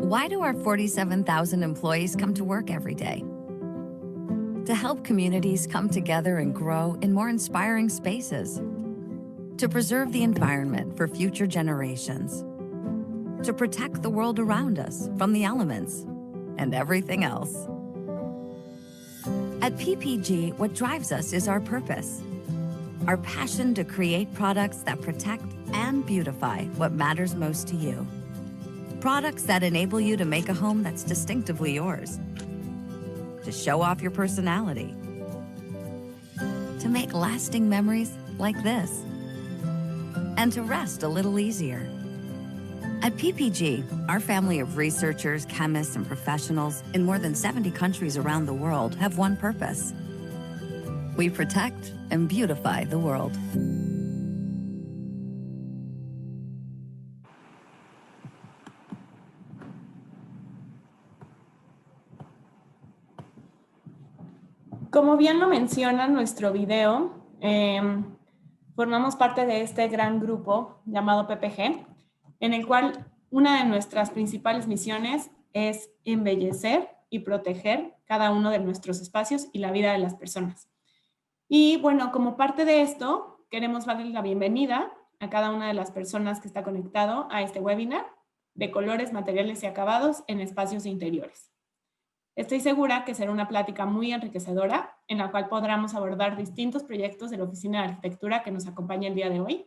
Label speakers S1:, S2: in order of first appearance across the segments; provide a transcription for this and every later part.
S1: Why do our 47,000 employees come to work every day? To help communities come together and grow in more inspiring spaces. To preserve the environment for future generations. To protect the world around us from the elements and everything else. At PPG, what drives us is our purpose. Our passion to create products that protect and beautify what matters most to you. Products that enable you to make a home that's distinctively yours. To show off your personality. To make lasting memories like this. And to rest a little easier. At PPG, our family of researchers, chemists, and professionals in more than 70 countries around the world have one purpose. We protect and beautify the world.
S2: Como bien lo menciona nuestro video, formamos parte de este gran grupo llamado PPG, en el cual una de nuestras principales misiones es embellecer y proteger cada uno de nuestros espacios y la vida de las personas. Y bueno, como parte de esto, queremos darle la bienvenida a cada una de las personas que está conectado a este webinar de colores, materiales y acabados en espacios interiores. Estoy segura que será una plática muy enriquecedora en la cual podremos abordar distintos proyectos de la Oficina de Arquitectura que nos acompaña el día de hoy.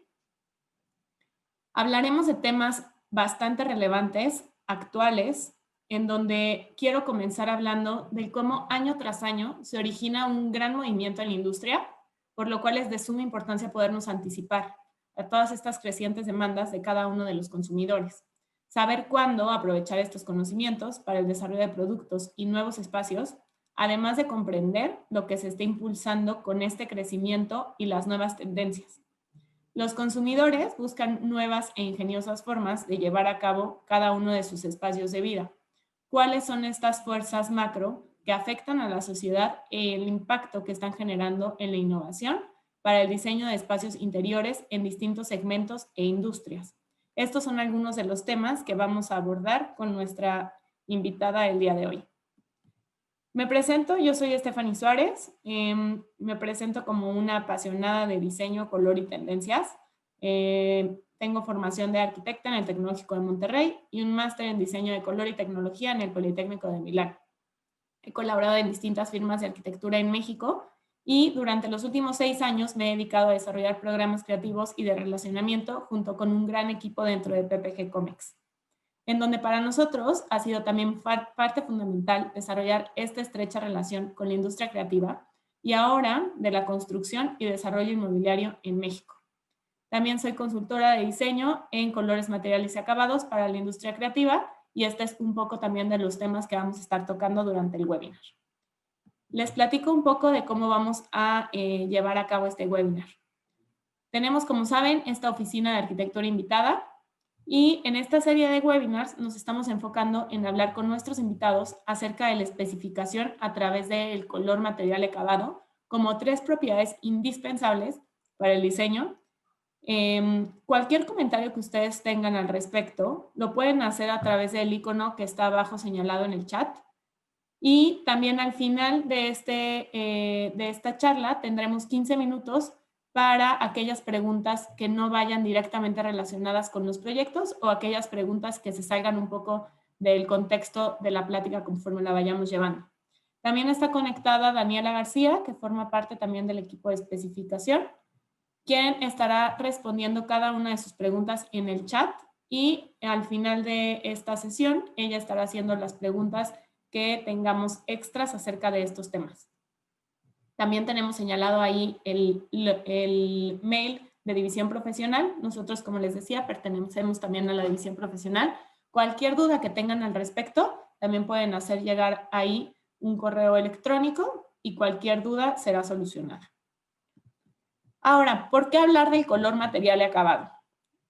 S2: Hablaremos de temas bastante relevantes, actuales, en donde quiero comenzar hablando de cómo año tras año se origina un gran movimiento en la industria, por lo cual es de suma importancia podernos anticipar a todas estas crecientes demandas de cada uno de los consumidores. Saber cuándo aprovechar estos conocimientos para el desarrollo de productos y nuevos espacios, además de comprender lo que se está impulsando con este crecimiento y las nuevas tendencias. Los consumidores buscan nuevas e ingeniosas formas de llevar a cabo cada uno de sus espacios de vida. ¿Cuáles son estas fuerzas macro que afectan a la sociedad y el impacto que están generando en la innovación para el diseño de espacios interiores en distintos segmentos e industrias? Estos son algunos de los temas que vamos a abordar con nuestra invitada el día de hoy. Me presento, yo soy Stephanie Suárez, me presento como una apasionada de diseño, color y tendencias. Tengo formación de arquitecta en el Tecnológico de Monterrey y un máster en diseño de color y tecnología en el Politécnico de Milán. He colaborado en distintas firmas de arquitectura en México y durante los últimos 6 años me he dedicado a desarrollar programas creativos y de relacionamiento junto con un gran equipo dentro de PPG Comex, en donde para nosotros ha sido también parte fundamental desarrollar esta estrecha relación con la industria creativa y ahora de la construcción y desarrollo inmobiliario en México. También soy consultora de diseño en colores, materiales y acabados para la industria creativa y este es un poco también de los temas que vamos a estar tocando durante el webinar. Les platico un poco de cómo vamos a llevar a cabo este webinar. Tenemos, como saben, esta oficina de arquitectura invitada y en esta serie de webinars nos estamos enfocando en hablar con nuestros invitados acerca de la especificación a través del color, material y acabado como 3 propiedades indispensables para el diseño. Cualquier comentario que ustedes tengan al respecto lo pueden hacer a través del icono que está abajo señalado en el chat. Y también al final de esta charla tendremos 15 minutos para aquellas preguntas que no vayan directamente relacionadas con los proyectos o aquellas preguntas que se salgan un poco del contexto de la plática conforme la vayamos llevando. También está conectada Daniela García, que forma parte también del equipo de especificación, quien estará respondiendo cada una de sus preguntas en el chat y al final de esta sesión ella estará haciendo las preguntas que tengamos extras acerca de estos temas. También tenemos señalado ahí el mail de división profesional. Nosotros, como les decía, pertenecemos también a la división profesional. Cualquier duda que tengan al respecto, también pueden hacer llegar ahí un correo electrónico y cualquier duda será solucionada. Ahora, ¿por qué hablar del color, material y acabado?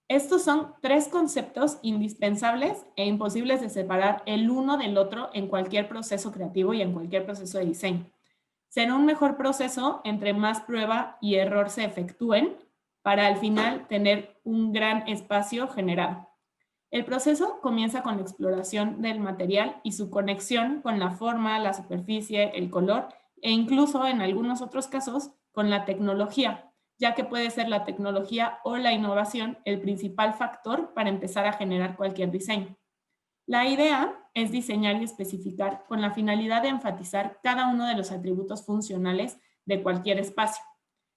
S2: Estos son 3 conceptos indispensables e imposibles de separar el uno del otro en cualquier proceso creativo y en cualquier proceso de diseño. Será un mejor proceso entre más prueba y error se efectúen para al final tener un gran espacio generado. El proceso comienza con la exploración del material y su conexión con la forma, la superficie, el color e incluso en algunos otros casos con la tecnología, ya que puede ser la tecnología o la innovación el principal factor para empezar a generar cualquier diseño. La idea es diseñar y especificar con la finalidad de enfatizar cada uno de los atributos funcionales de cualquier espacio.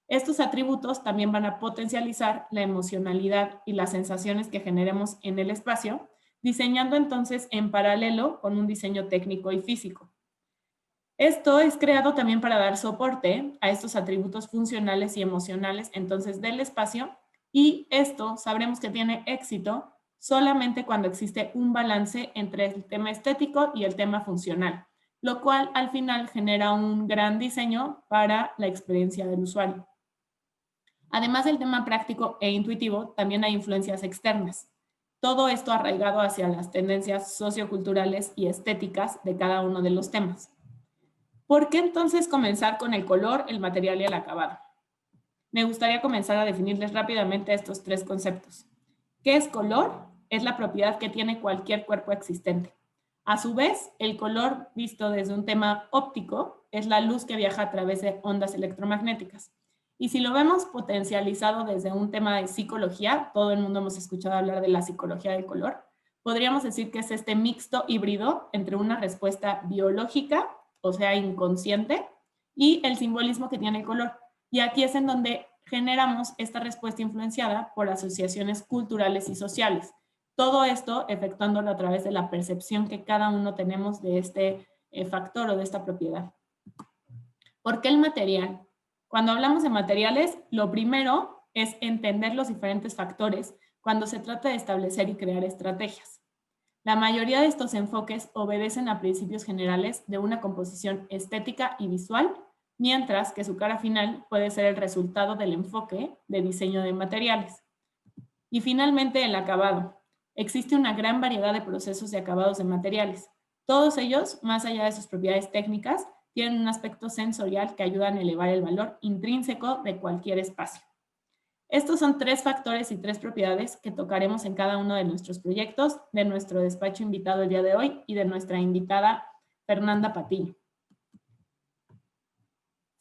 S2: Estos atributos también van a potencializar la emocionalidad y las sensaciones que generemos en el espacio, diseñando entonces en paralelo con un diseño técnico y físico. Esto es creado también para dar soporte a estos atributos funcionales y emocionales entonces del espacio, y esto sabremos que tiene éxito solamente cuando existe un balance entre el tema estético y el tema funcional, lo cual al final genera un gran diseño para la experiencia del usuario. Además del tema práctico e intuitivo, también hay influencias externas. Todo esto arraigado hacia las tendencias socioculturales y estéticas de cada uno de los temas. ¿Por qué entonces comenzar con el color, el material y el acabado? Me gustaría comenzar a definirles rápidamente estos tres conceptos. ¿Qué es color? Es la propiedad que tiene cualquier cuerpo existente. A su vez, el color, visto desde un tema óptico, es la luz que viaja a través de ondas electromagnéticas. Y si lo vemos potencializado desde un tema de psicología, todo el mundo hemos escuchado hablar de la psicología del color, podríamos decir que es este mixto híbrido entre una respuesta biológica, o sea, inconsciente, y el simbolismo que tiene el color. Y aquí es en donde generamos esta respuesta influenciada por asociaciones culturales y sociales. Todo esto efectuándolo a través de la percepción que cada uno tenemos de este factor o de esta propiedad. ¿Por qué el material? Cuando hablamos de materiales, lo primero es entender los diferentes factores cuando se trata de establecer y crear estrategias. La mayoría de estos enfoques obedecen a principios generales de una composición estética y visual, mientras que su cara final puede ser el resultado del enfoque de diseño de materiales. Y finalmente, el acabado. Existe una gran variedad de procesos de acabados de materiales. Todos ellos, más allá de sus propiedades técnicas, tienen un aspecto sensorial que ayuda a elevar el valor intrínseco de cualquier espacio. Estos son tres factores y tres propiedades que tocaremos en cada uno de nuestros proyectos, de nuestro despacho invitado el día de hoy y de nuestra invitada Fernanda Patiño.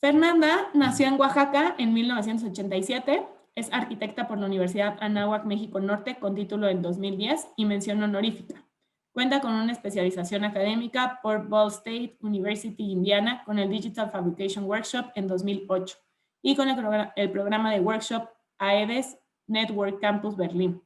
S2: Fernanda nació en Oaxaca en 1987, es arquitecta por la Universidad Anáhuac, México Norte, con título en 2010 y mención honorífica. Cuenta con una especialización académica por Ball State University, Indiana, con el Digital Fabrication Workshop en 2008 y con el programa de workshop AEDES Network Campus Berlín.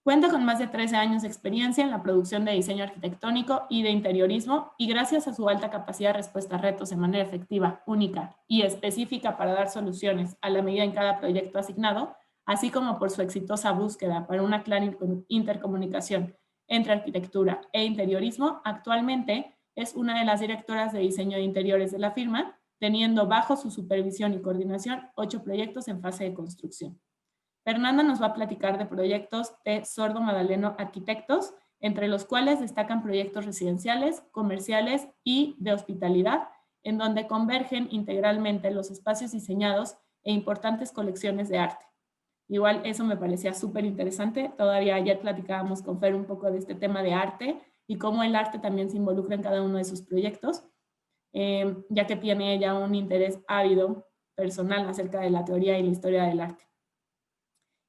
S2: Cuenta con más de 13 años de experiencia en la producción de diseño arquitectónico y de interiorismo, y gracias a su alta capacidad de respuesta a retos de manera efectiva, única y específica para dar soluciones a la medida en cada proyecto asignado, así como por su exitosa búsqueda para una clara intercomunicación entre arquitectura e interiorismo, actualmente es una de las directoras de diseño de interiores de la firma, teniendo bajo su supervisión y coordinación 8 proyectos en fase de construcción. Fernanda nos va a platicar de proyectos de Sordo Madaleno Arquitectos, entre los cuales destacan proyectos residenciales, comerciales y de hospitalidad, en donde convergen integralmente los espacios diseñados e importantes colecciones de arte. Igual eso me parecía súper interesante. Todavía ayer platicábamos con Fer un poco de este tema de arte y cómo el arte también se involucra en cada uno de sus proyectos, ya que tiene ella un interés ávido personal acerca de la teoría y la historia del arte.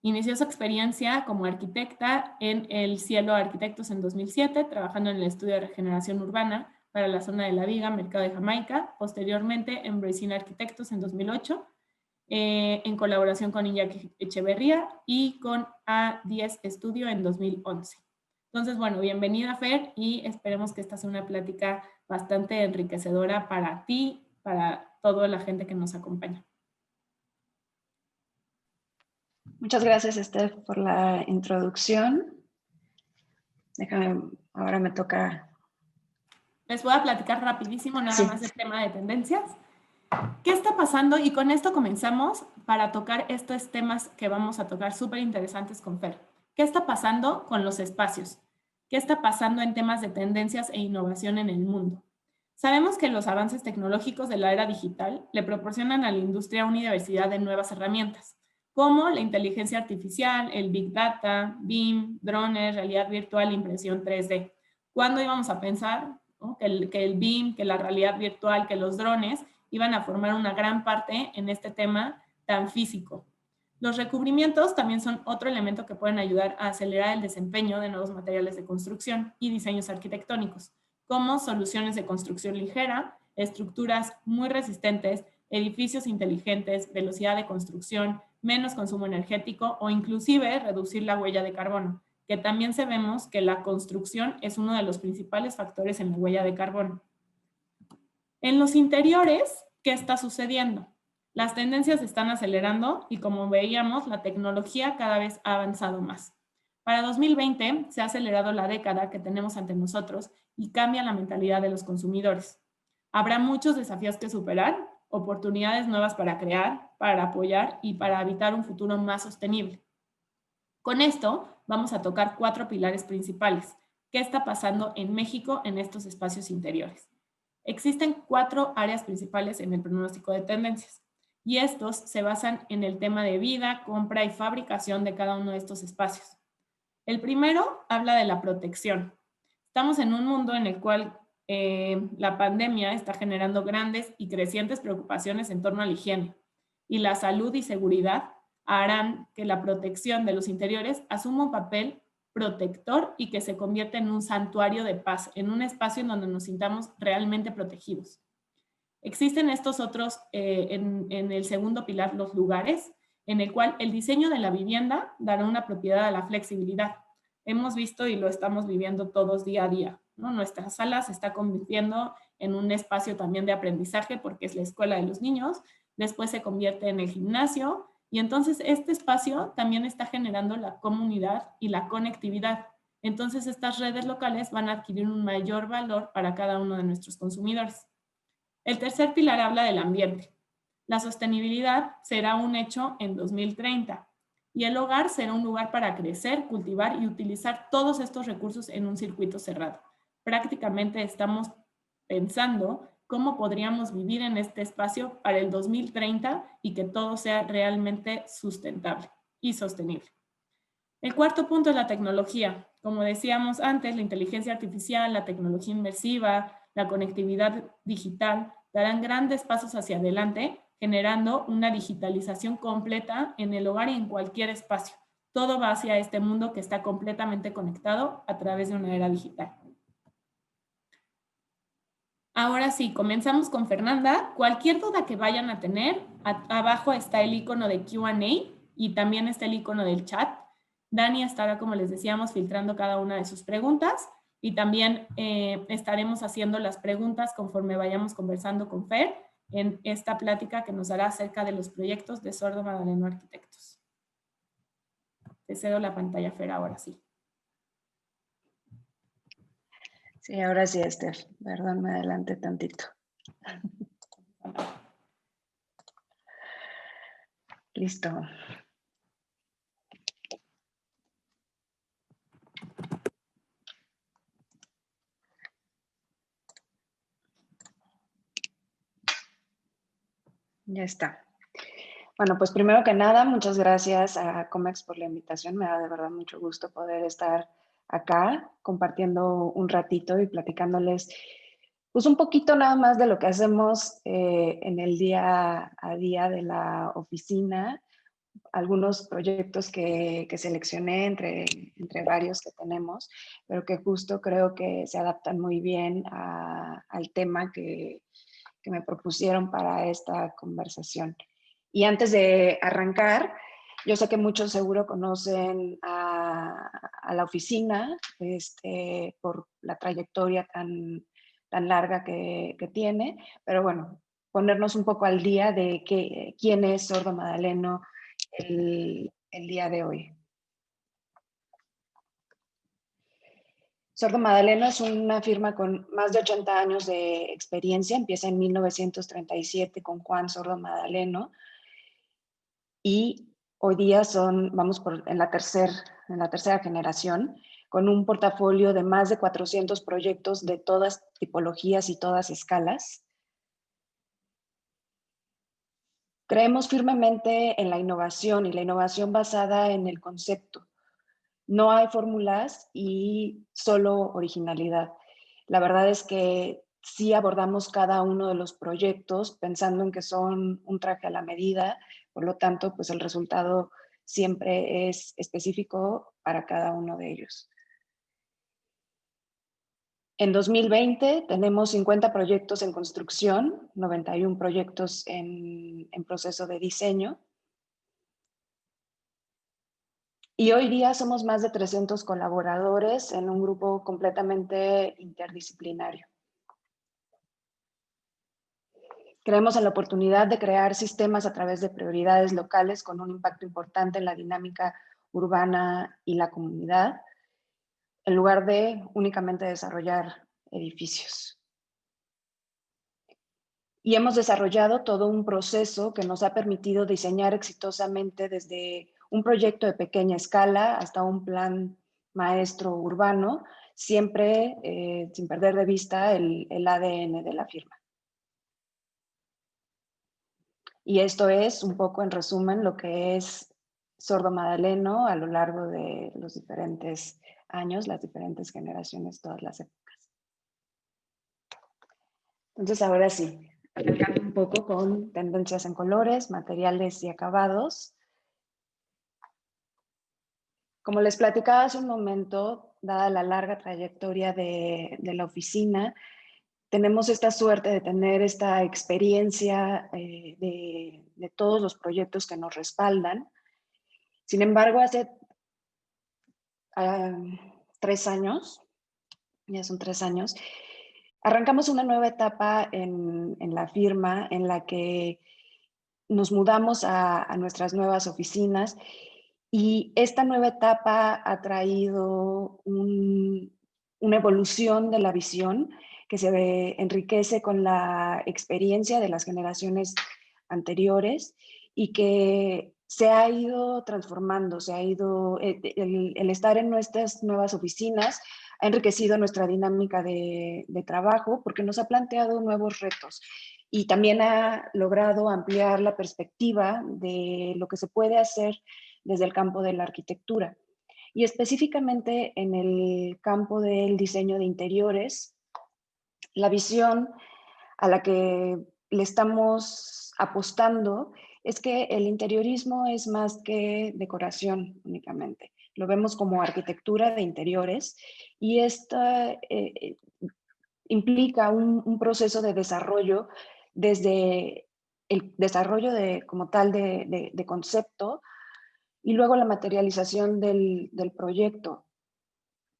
S2: Inició su experiencia como arquitecta en El Cielo Arquitectos en 2007, trabajando en el estudio de regeneración urbana para la zona de La Viga, Mercado de Jamaica, posteriormente en Bracina Arquitectos en 2008, en colaboración con Iñaki Echeverría y con A10 Estudio en 2011. Entonces, bueno, bienvenida Fer, y esperemos que esta sea una plática bastante enriquecedora para ti, para toda la gente que nos acompaña.
S3: Muchas gracias, Steph, por la introducción. Ahora me toca...
S2: Les voy a platicar rapidísimo nada más del tema de tendencias. ¿Qué está pasando? Y con esto comenzamos para tocar estos temas que vamos a tocar súper interesantes con Fer. ¿Qué está pasando con los espacios? ¿Qué está pasando en temas de tendencias e innovación en el mundo? Sabemos que los avances tecnológicos de la era digital le proporcionan a la industria una diversidad de nuevas herramientas, como la inteligencia artificial, el Big Data, BIM, drones, realidad virtual, impresión 3D. ¿Cuándo íbamos a pensar, ¿no?, que el BIM, que la realidad virtual, que los drones iban a formar una gran parte en este tema tan físico? Los recubrimientos también son otro elemento que pueden ayudar a acelerar el desempeño de nuevos materiales de construcción y diseños arquitectónicos, como soluciones de construcción ligera, estructuras muy resistentes, edificios inteligentes, velocidad de construcción, menos consumo energético o inclusive reducir la huella de carbono, que también sabemos que la construcción es uno de los principales factores en la huella de carbono. En los interiores, ¿qué está sucediendo? Las tendencias se están acelerando y, como veíamos, la tecnología cada vez ha avanzado más. Para 2020 se ha acelerado la década que tenemos ante nosotros y cambia la mentalidad de los consumidores. Habrá muchos desafíos que superar, oportunidades nuevas para crear, para apoyar y para habitar un futuro más sostenible. Con esto vamos a tocar 4 pilares principales. ¿Qué está pasando en México en estos espacios interiores? Existen 4 áreas principales en el pronóstico de tendencias y estos se basan en el tema de vida, compra y fabricación de cada uno de estos espacios. El primero habla de la protección. Estamos en un mundo en el cual la pandemia está generando grandes y crecientes preocupaciones en torno a la higiene, y la salud y seguridad harán que la protección de los interiores asuma un papel protector y que se convierta en un santuario de paz, en un espacio en donde nos sintamos realmente protegidos. Existen estos otros, en el segundo pilar, los lugares, en el cual el diseño de la vivienda dará una propiedad a la flexibilidad. Hemos visto y lo estamos viviendo todos día a día, ¿no? Nuestra sala se está convirtiendo en un espacio también de aprendizaje porque es la escuela de los niños, después se convierte en el gimnasio y entonces este espacio también está generando la comunidad y la conectividad. Entonces estas redes locales van a adquirir un mayor valor para cada uno de nuestros consumidores. El tercer pilar habla del ambiente. La sostenibilidad será un hecho en 2030 y el hogar será un lugar para crecer, cultivar y utilizar todos estos recursos en un circuito cerrado. Prácticamente estamos pensando cómo podríamos vivir en este espacio para el 2030 y que todo sea realmente sustentable y sostenible. El cuarto punto es la tecnología. Como decíamos antes, la inteligencia artificial, la tecnología inmersiva, la conectividad digital darán grandes pasos hacia adelante, generando una digitalización completa en el hogar y en cualquier espacio. Todo va hacia este mundo que está completamente conectado a través de una era digital. Ahora sí, comenzamos con Fernanda. Cualquier duda que vayan a tener, abajo está el icono de Q&A y también está el icono del chat. Dani estará, como les decíamos, filtrando cada una de sus preguntas y también estaremos haciendo las preguntas conforme vayamos conversando con Fer en esta plática que nos hará acerca de los proyectos de Sordo Madaleno Arquitectos. Te cedo la pantalla, Fer, ahora sí.
S3: Sí, ahora sí, Esther. Perdón, me adelanté tantito. Listo. Ya está. Bueno, pues primero que nada, muchas gracias a COMEX por la invitación. Me da de verdad mucho gusto poder estar acá compartiendo un ratito y platicándoles pues un poquito nada más de lo que hacemos en el día a día de la oficina, algunos proyectos que seleccioné entre varios que tenemos, pero que justo creo que se adaptan muy bien al tema que me propusieron para esta conversación. Y antes de arrancar, yo sé que muchos seguro conocen a la oficina por la trayectoria tan larga que tiene, pero bueno, ponernos un poco al día de quién es Sordo Madaleno el día de hoy. Sordo Madaleno es una firma con más de 80 años de experiencia. Empieza en 1937 con Juan Sordo Madaleno y hoy día vamos en la tercera generación, con un portafolio de más de 400 proyectos de todas tipologías y todas escalas. Creemos firmemente en la innovación y la innovación basada en el concepto. No hay fórmulas y solo originalidad. La verdad es que sí abordamos cada uno de los proyectos pensando en que son un traje a la medida, por lo tanto, pues el resultado siempre es específico para cada uno de ellos. En 2020 tenemos 50 proyectos en construcción, 91 proyectos en proceso de diseño. Y hoy día somos más de 300 colaboradores en un grupo completamente interdisciplinario. Creemos en la oportunidad de crear sistemas a través de prioridades locales con un impacto importante en la dinámica urbana y la comunidad, en lugar de únicamente desarrollar edificios. Y hemos desarrollado todo un proceso que nos ha permitido diseñar exitosamente desde un proyecto de pequeña escala hasta un plan maestro urbano, siempre sin perder de vista el ADN de la firma. Y esto es un poco en resumen lo que es Sordo Madaleno a lo largo de los diferentes años, las diferentes generaciones, todas las épocas. Entonces ahora sí, arrancando un poco con tendencias en colores, materiales y acabados. Como les platicaba hace un momento, dada la larga trayectoria de la oficina, tenemos esta suerte de tener esta experiencia de todos los proyectos que nos respaldan. Sin embargo, hace 3 años, ya son 3 años, arrancamos una nueva etapa en la firma en la que nos mudamos a nuestras nuevas oficinas y esta nueva etapa ha traído una evolución de la visión que se enriquece con la experiencia de las generaciones anteriores y que se ha ido transformando, se ha ido, el estar en nuestras nuevas oficinas ha enriquecido nuestra dinámica de trabajo porque nos ha planteado nuevos retos y también ha logrado ampliar la perspectiva de lo que se puede hacer desde el campo de la arquitectura. Y específicamente en el campo del diseño de interiores, la visión a la que le estamos apostando es que el interiorismo es más que decoración únicamente. Lo vemos como arquitectura de interiores y esta implica un proceso de desarrollo desde el desarrollo como tal de concepto y luego la materialización del proyecto.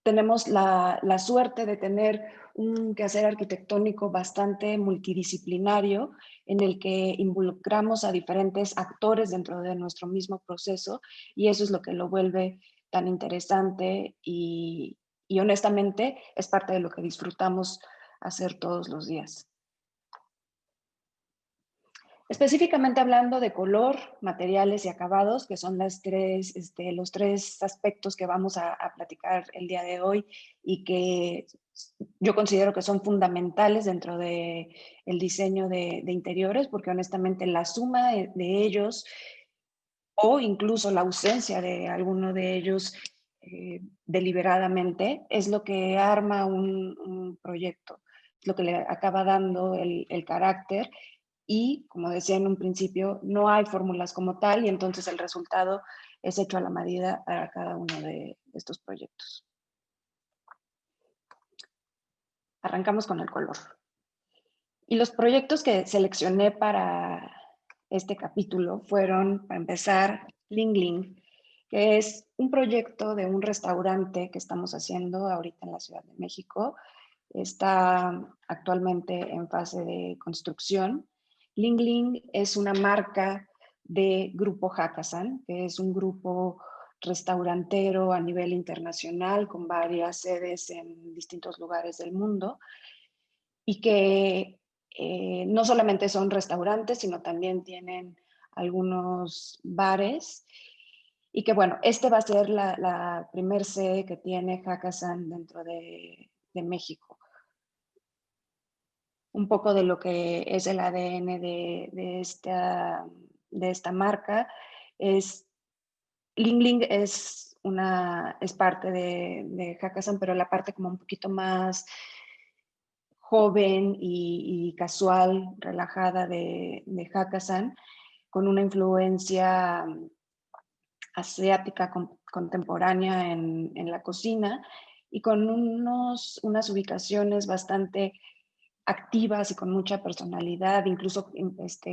S3: Tenemos la suerte de tener un quehacer arquitectónico bastante multidisciplinario en el que involucramos a diferentes actores dentro de nuestro mismo proceso y eso es lo que lo vuelve tan interesante y honestamente es parte de lo que disfrutamos hacer todos los días. Específicamente hablando de color, materiales y acabados, que son los tres aspectos que vamos a platicar el día de hoy y que yo considero que son fundamentales dentro del diseño de interiores, porque honestamente la suma de ellos o incluso la ausencia de alguno de ellos deliberadamente es lo que arma un proyecto, es lo que le acaba dando el carácter. Y, como decía en un principio, no hay fórmulas como tal y entonces el resultado es hecho a la medida para cada uno de estos proyectos. Arrancamos con el color. Y los proyectos que seleccioné para este capítulo fueron, para empezar, Ling Ling, que es un proyecto de un restaurante que estamos haciendo ahorita en la Ciudad de México. Está actualmente en fase de construcción. Ling Ling es una marca de Grupo Hakkasan, que es un grupo restaurantero a nivel internacional con varias sedes en distintos lugares del mundo y que no solamente son restaurantes, sino también tienen algunos bares y que bueno, este va a ser la primer sede que tiene Hakkasan dentro de México. Un poco de lo que es el ADN de esta esta marca es, Ling Ling es parte de Hakkasan, pero la parte como un poquito más joven y casual, relajada de Hakkasan, con una influencia asiática contemporánea en la cocina y con unas ubicaciones bastante activas y con mucha personalidad, incluso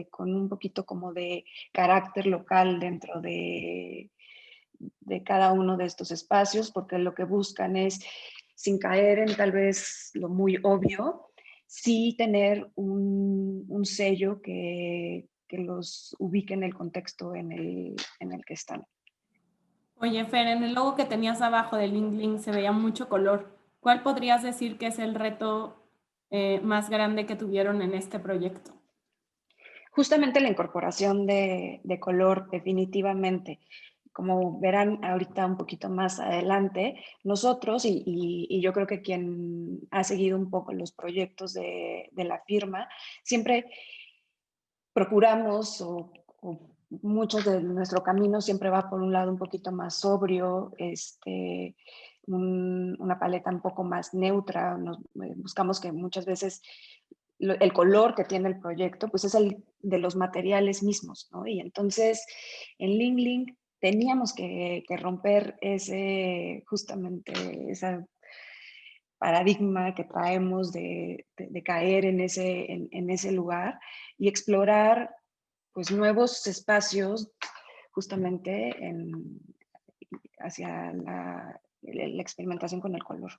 S3: con un poquito como de carácter local dentro de cada uno de estos espacios, porque lo que buscan es, sin caer en tal vez lo muy obvio, sí tener un sello que los ubique en el contexto en el que están.
S2: Oye, Fer, en el logo que tenías abajo de Ling Ling se veía mucho color. ¿Cuál podrías decir que es el reto más grande que tuvieron en este proyecto?
S3: Justamente la incorporación de color, definitivamente. Como verán ahorita un poquito más adelante, nosotros, y yo creo que quien ha seguido un poco los proyectos de la firma, siempre procuramos o muchos de nuestro camino siempre va por un lado un poquito más sobrio, una paleta un poco más neutra. Buscamos que muchas veces el color que tiene el proyecto pues es el de los materiales mismos, ¿no? Y entonces en Ling Ling teníamos que romper justamente esa paradigma que traemos de caer en ese lugar y explorar pues nuevos espacios justamente hacia la experimentación con el color.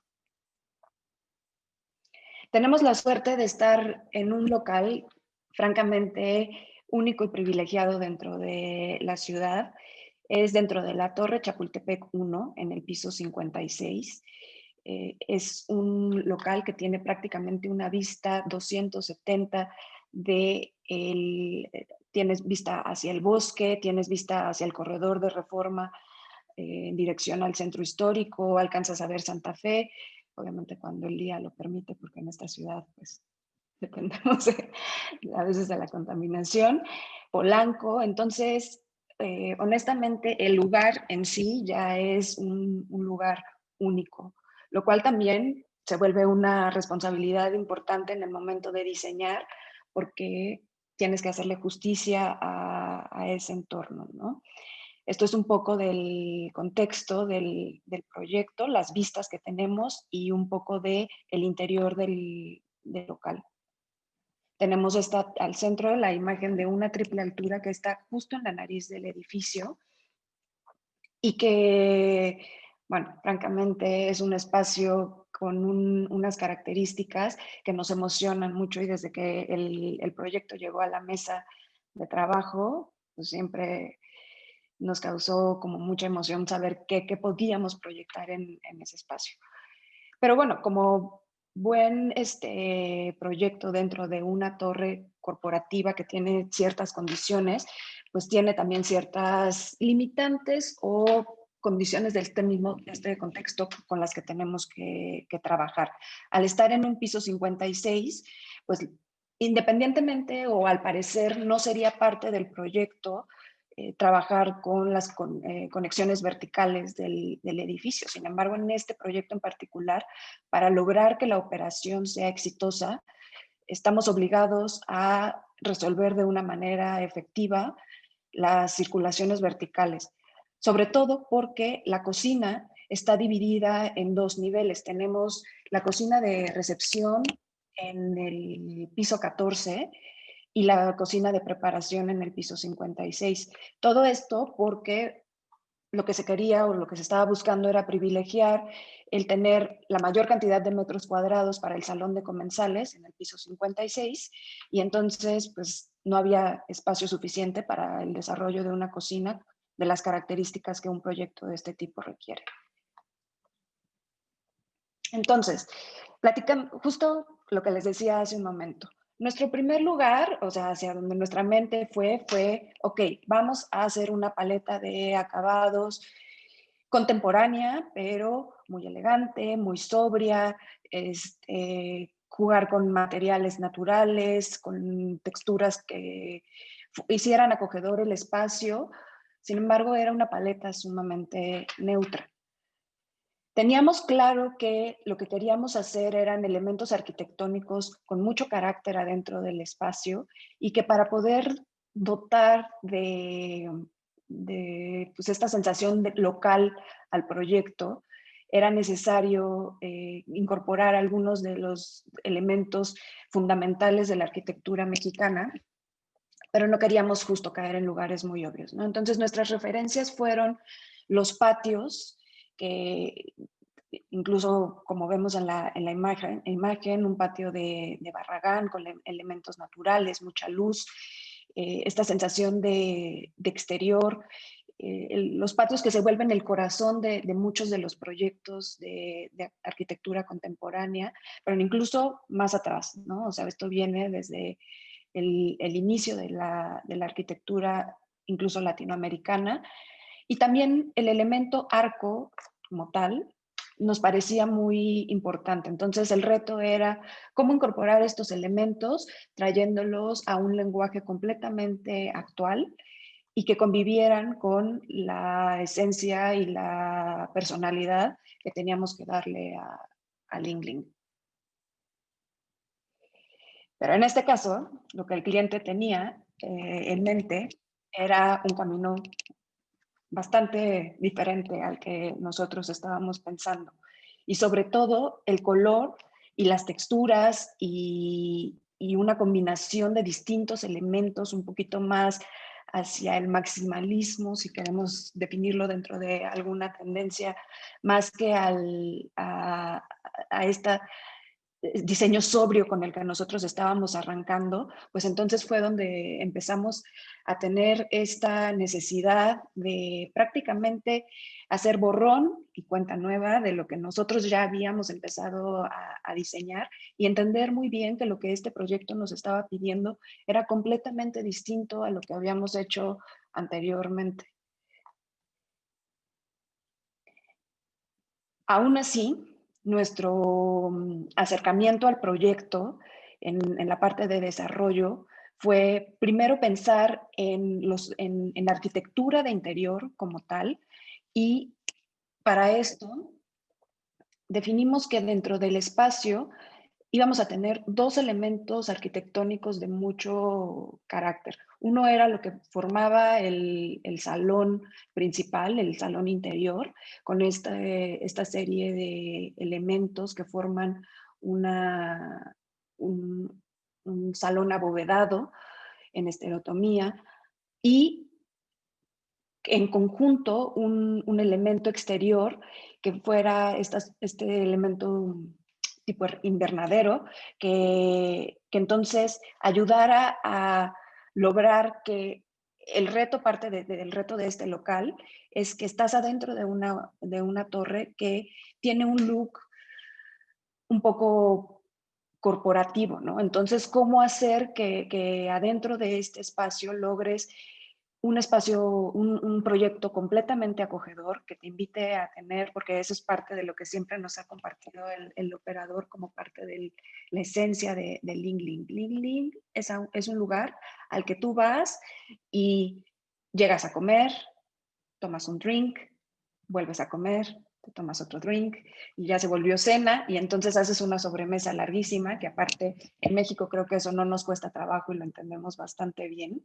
S3: Tenemos la suerte de estar en un local francamente único y privilegiado dentro de la ciudad. Es dentro de la Torre Chapultepec 1, en el piso 56. Es un local que tiene prácticamente una vista 270 tienes vista hacia el bosque, tienes vista hacia el corredor de Reforma en dirección al centro histórico, alcanzas a ver Santa Fe, obviamente cuando el día lo permite, porque en esta ciudad pues dependemos a veces de la contaminación, Polanco. Entonces honestamente el lugar en sí ya es un lugar único, lo cual también se vuelve una responsabilidad importante en el momento de diseñar, porque tienes que hacerle justicia a ese entorno, ¿no? Esto es un poco del contexto del proyecto, las vistas que tenemos y un poco del interior del local. Tenemos al centro la imagen de una triple altura que está justo en la nariz del edificio y que, bueno, francamente es un espacio con unas características que nos emocionan mucho, y desde que el proyecto llegó a la mesa de trabajo, pues siempre nos causó como mucha emoción saber qué podíamos proyectar en ese espacio. Pero bueno, como buen proyecto dentro de una torre corporativa que tiene ciertas condiciones, pues tiene también ciertas limitantes o condiciones de este contexto con las que tenemos que trabajar. Al estar en un piso 56, pues independientemente o al parecer no sería parte del proyecto trabajar con las conexiones verticales del edificio. Sin embargo, en este proyecto en particular, para lograr que la operación sea exitosa, estamos obligados a resolver de una manera efectiva las circulaciones verticales, sobre todo porque la cocina está dividida en dos niveles. Tenemos la cocina de recepción en el piso 14 y la cocina de preparación en el piso 56. Todo esto porque lo que se quería o lo que se estaba buscando era privilegiar el tener la mayor cantidad de metros cuadrados para el salón de comensales en el piso 56, y entonces pues no había espacio suficiente para el desarrollo de una cocina de las características que un proyecto de este tipo requiere. Entonces, platican justo lo que les decía hace un momento. Nuestro primer lugar, o sea, hacia donde nuestra mente fue, ok, vamos a hacer una paleta de acabados contemporánea, pero muy elegante, muy sobria, jugar con materiales naturales, con texturas que hicieran acogedor el espacio. Sin embargo, era una paleta sumamente neutra. Teníamos claro que lo que queríamos hacer eran elementos arquitectónicos con mucho carácter adentro del espacio y que para poder dotar de pues esta sensación local al proyecto, era necesario incorporar algunos de los elementos fundamentales de la arquitectura mexicana, pero no queríamos justo caer en lugares muy obvios, ¿no? Entonces nuestras referencias fueron los patios, que incluso como vemos en la imagen, un patio de Barragán con elementos naturales, mucha luz, esta sensación de exterior, los patios que se vuelven el corazón de muchos de los proyectos de arquitectura contemporánea, pero incluso más atrás, ¿no? O sea, esto viene desde el inicio de la arquitectura, incluso latinoamericana, y también el elemento arco como tal nos parecía muy importante. Entonces el reto era cómo incorporar estos elementos trayéndolos a un lenguaje completamente actual y que convivieran con la esencia y la personalidad que teníamos que darle a Ling Ling. Pero en este caso, lo que el cliente tenía en mente era un camino bastante diferente al que nosotros estábamos pensando. Y sobre todo el color y las texturas y una combinación de distintos elementos un poquito más hacia el maximalismo, si queremos definirlo dentro de alguna tendencia, más que a esta diseño sobrio con el que nosotros estábamos arrancando, pues entonces fue donde empezamos a tener esta necesidad de prácticamente hacer borrón y cuenta nueva de lo que nosotros ya habíamos empezado a diseñar y entender muy bien que lo que este proyecto nos estaba pidiendo era completamente distinto a lo que habíamos hecho anteriormente. Aún así, nuestro acercamiento al proyecto en la parte de desarrollo fue primero pensar en la arquitectura de interior como tal, y para esto definimos que dentro del espacio íbamos a tener dos elementos arquitectónicos de mucho carácter. Uno era lo que formaba el salón principal, el salón interior, con esta serie de elementos que forman un salón abovedado en estereotomía, y en conjunto un elemento exterior que fuera este elemento tipo invernadero, que entonces ayudara a lograr que el reto, parte del reto de este local, es que estás adentro de una torre que tiene un look un poco corporativo, ¿no? Entonces, ¿cómo hacer que adentro de este espacio logres un espacio, un proyecto completamente acogedor que te invite a tener, porque eso es parte de lo que siempre nos ha compartido el operador como parte de la esencia de Ling Ling. Ling Ling es un lugar al que tú vas y llegas a comer, tomas un drink, vuelves a comer, te tomas otro drink y ya se volvió cena, y entonces haces una sobremesa larguísima, que aparte en México creo que eso no nos cuesta trabajo y lo entendemos bastante bien.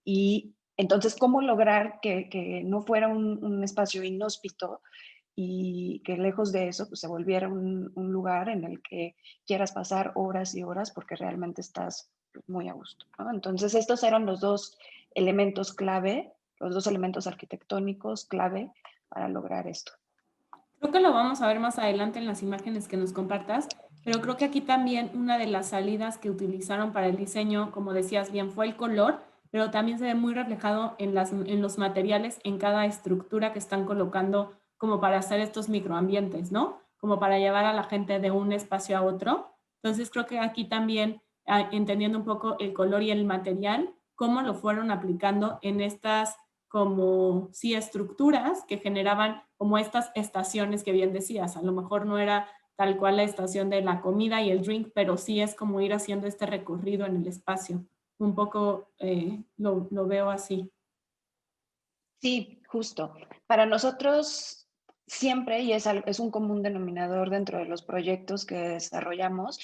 S3: Y entonces, ¿cómo lograr que no fuera un espacio inhóspito y que lejos de eso pues, se volviera un lugar en el que quieras pasar horas y horas porque realmente estás muy a gusto, ¿no? Entonces, estos eran los dos elementos clave, los dos elementos arquitectónicos clave para lograr esto.
S2: Creo que lo vamos a ver más adelante en las imágenes que nos compartas, pero creo que aquí también una de las salidas que utilizaron para el diseño, como decías bien, fue el color, pero también se ve muy reflejado en los materiales, en cada estructura que están colocando como para hacer estos microambientes, ¿no? Como para llevar a la gente de un espacio a otro. Entonces creo que aquí también, entendiendo un poco el color y el material, cómo lo fueron aplicando en estas como sí estructuras que generaban como estas estaciones que bien decías. A lo mejor no era tal cual la estación de la comida y el drink, pero sí es como ir haciendo este recorrido en el espacio. un poco lo veo así.
S3: Sí, justo. Para nosotros siempre, y es un común denominador dentro de los proyectos que desarrollamos,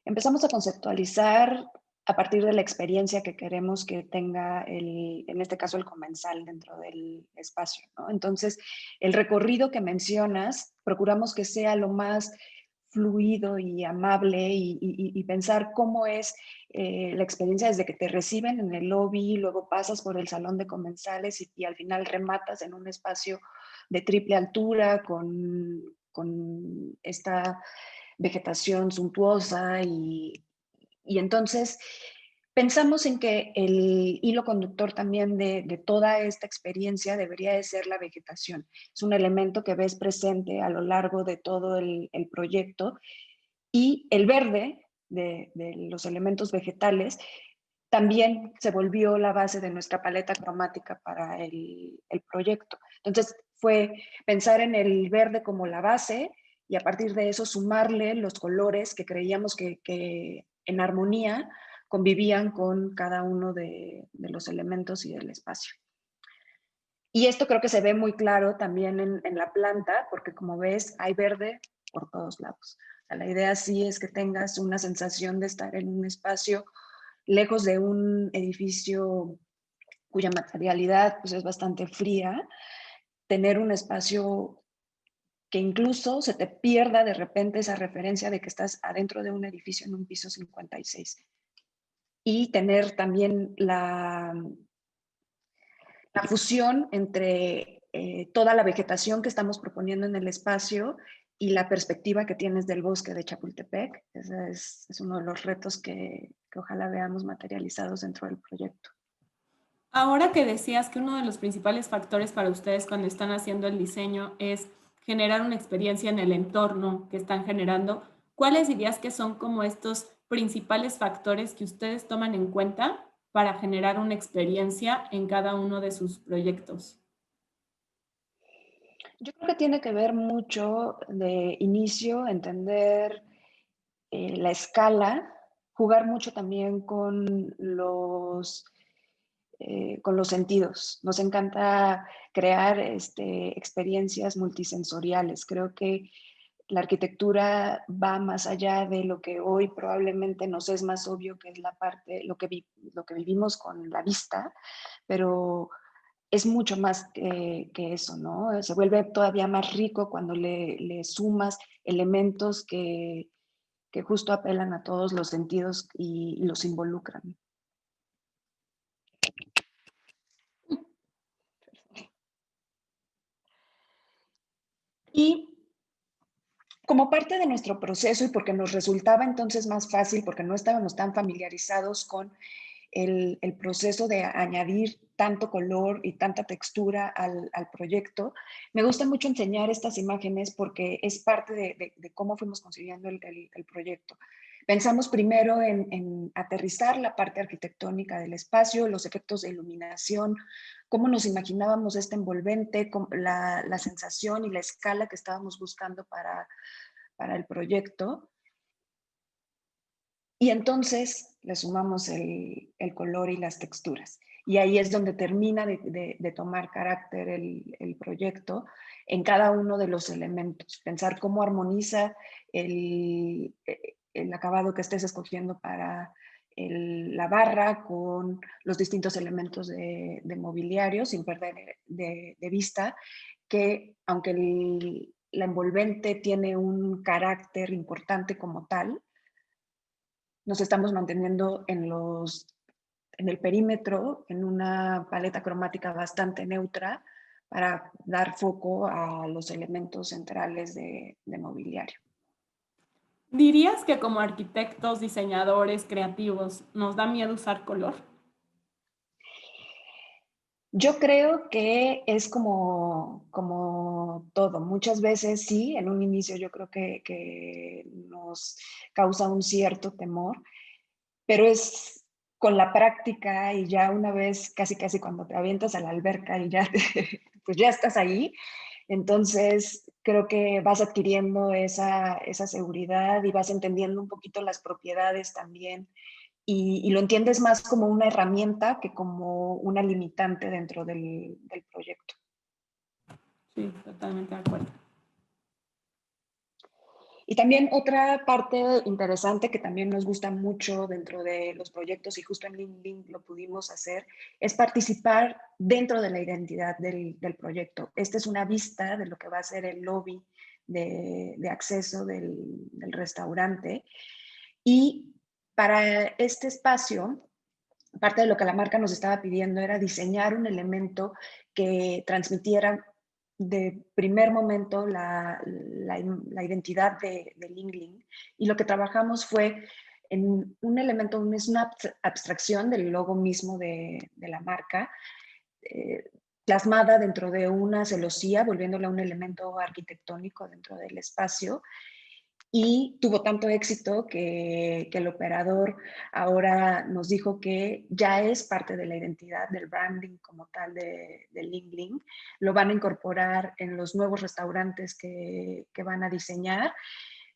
S3: empezamos a conceptualizar a partir de la experiencia que queremos que tenga, en este caso, el comensal dentro del espacio, ¿no? Entonces, el recorrido que mencionas, procuramos que sea lo más fluido y amable y pensar cómo es la experiencia desde que te reciben en el lobby, luego pasas por el salón de comensales y al final rematas en un espacio de triple altura con esta vegetación suntuosa y entonces pensamos en que el hilo conductor también de toda esta experiencia debería de ser la vegetación. Es un elemento que ves presente a lo largo de todo el proyecto y el verde de los elementos vegetales también se volvió la base de nuestra paleta cromática para el proyecto. Entonces fue pensar en el verde como la base y a partir de eso sumarle los colores que creíamos que en armonía convivían con cada uno de los elementos y del espacio. Y esto creo que se ve muy claro también en la planta, porque como ves, hay verde por todos lados. O sea, la idea sí es que tengas una sensación de estar en un espacio lejos de un edificio cuya materialidad pues, es bastante fría, tener un espacio que incluso se te pierda de repente esa referencia de que estás adentro de un edificio en un piso 56. Y tener también la fusión entre toda la vegetación que estamos proponiendo en el espacio y la perspectiva que tienes del bosque de Chapultepec. Ese es uno de los retos que ojalá veamos materializados dentro del proyecto.
S2: Ahora que decías que uno de los principales factores para ustedes cuando están haciendo el diseño es generar una experiencia en el entorno que están generando, ¿cuáles dirías que son como estos principales factores que ustedes toman en cuenta para generar una experiencia en cada uno de sus proyectos?
S3: Yo creo que tiene que ver mucho de inicio, entender la escala, jugar mucho también con los sentidos. Nos encanta crear experiencias multisensoriales. Creo que la arquitectura va más allá de lo que hoy probablemente nos es más obvio, que es la parte, lo que vivimos con la vista, pero es mucho más que eso, ¿no? Se vuelve todavía más rico cuando le sumas elementos que justo apelan a todos los sentidos y los involucran. Y como parte de nuestro proceso y porque nos resultaba entonces más fácil, porque no estábamos tan familiarizados con el proceso de añadir tanto color y tanta textura al proyecto, me gusta mucho enseñar estas imágenes porque es parte de cómo fuimos construyendo el proyecto. Pensamos primero en aterrizar la parte arquitectónica del espacio, los efectos de iluminación, cómo nos imaginábamos este envolvente, la sensación y la escala que estábamos buscando para el proyecto. Y entonces le sumamos el color y las texturas. Y ahí es donde termina de tomar carácter el proyecto en cada uno de los elementos. Pensar cómo armoniza el acabado que estés escogiendo para la barra con los distintos elementos de mobiliario, sin perder de vista que aunque la envolvente tiene un carácter importante como tal, nos estamos manteniendo en el perímetro, en una paleta cromática bastante neutra para dar foco a los elementos centrales de mobiliario.
S2: ¿Dirías que como arquitectos, diseñadores, creativos, nos da miedo usar color?
S3: Yo creo que es como todo. Muchas veces sí, en un inicio yo creo que nos causa un cierto temor, pero es con la práctica y ya una vez, casi cuando te avientas a la alberca y ya, pues ya estás ahí, entonces creo que vas adquiriendo esa seguridad y vas entendiendo un poquito las propiedades también y lo entiendes más como una herramienta que como una limitante dentro del proyecto.
S2: Sí, totalmente de acuerdo.
S3: Y también otra parte interesante que también nos gusta mucho dentro de los proyectos, y justo en LinkedIn lo pudimos hacer, es participar dentro de la identidad del proyecto. Esta es una vista de lo que va a ser el lobby de acceso del restaurante. Y para este espacio, parte de lo que la marca nos estaba pidiendo era diseñar un elemento que transmitiera de primer momento la identidad de Ling Ling. Y lo que trabajamos fue en un elemento, es una abstracción del logo mismo de la marca, plasmada dentro de una celosía, volviéndola un elemento arquitectónico dentro del espacio. Y tuvo tanto éxito que el operador ahora nos dijo que ya es parte de la identidad del branding como tal de Ling Ling. Lo van a incorporar en los nuevos restaurantes que van a diseñar.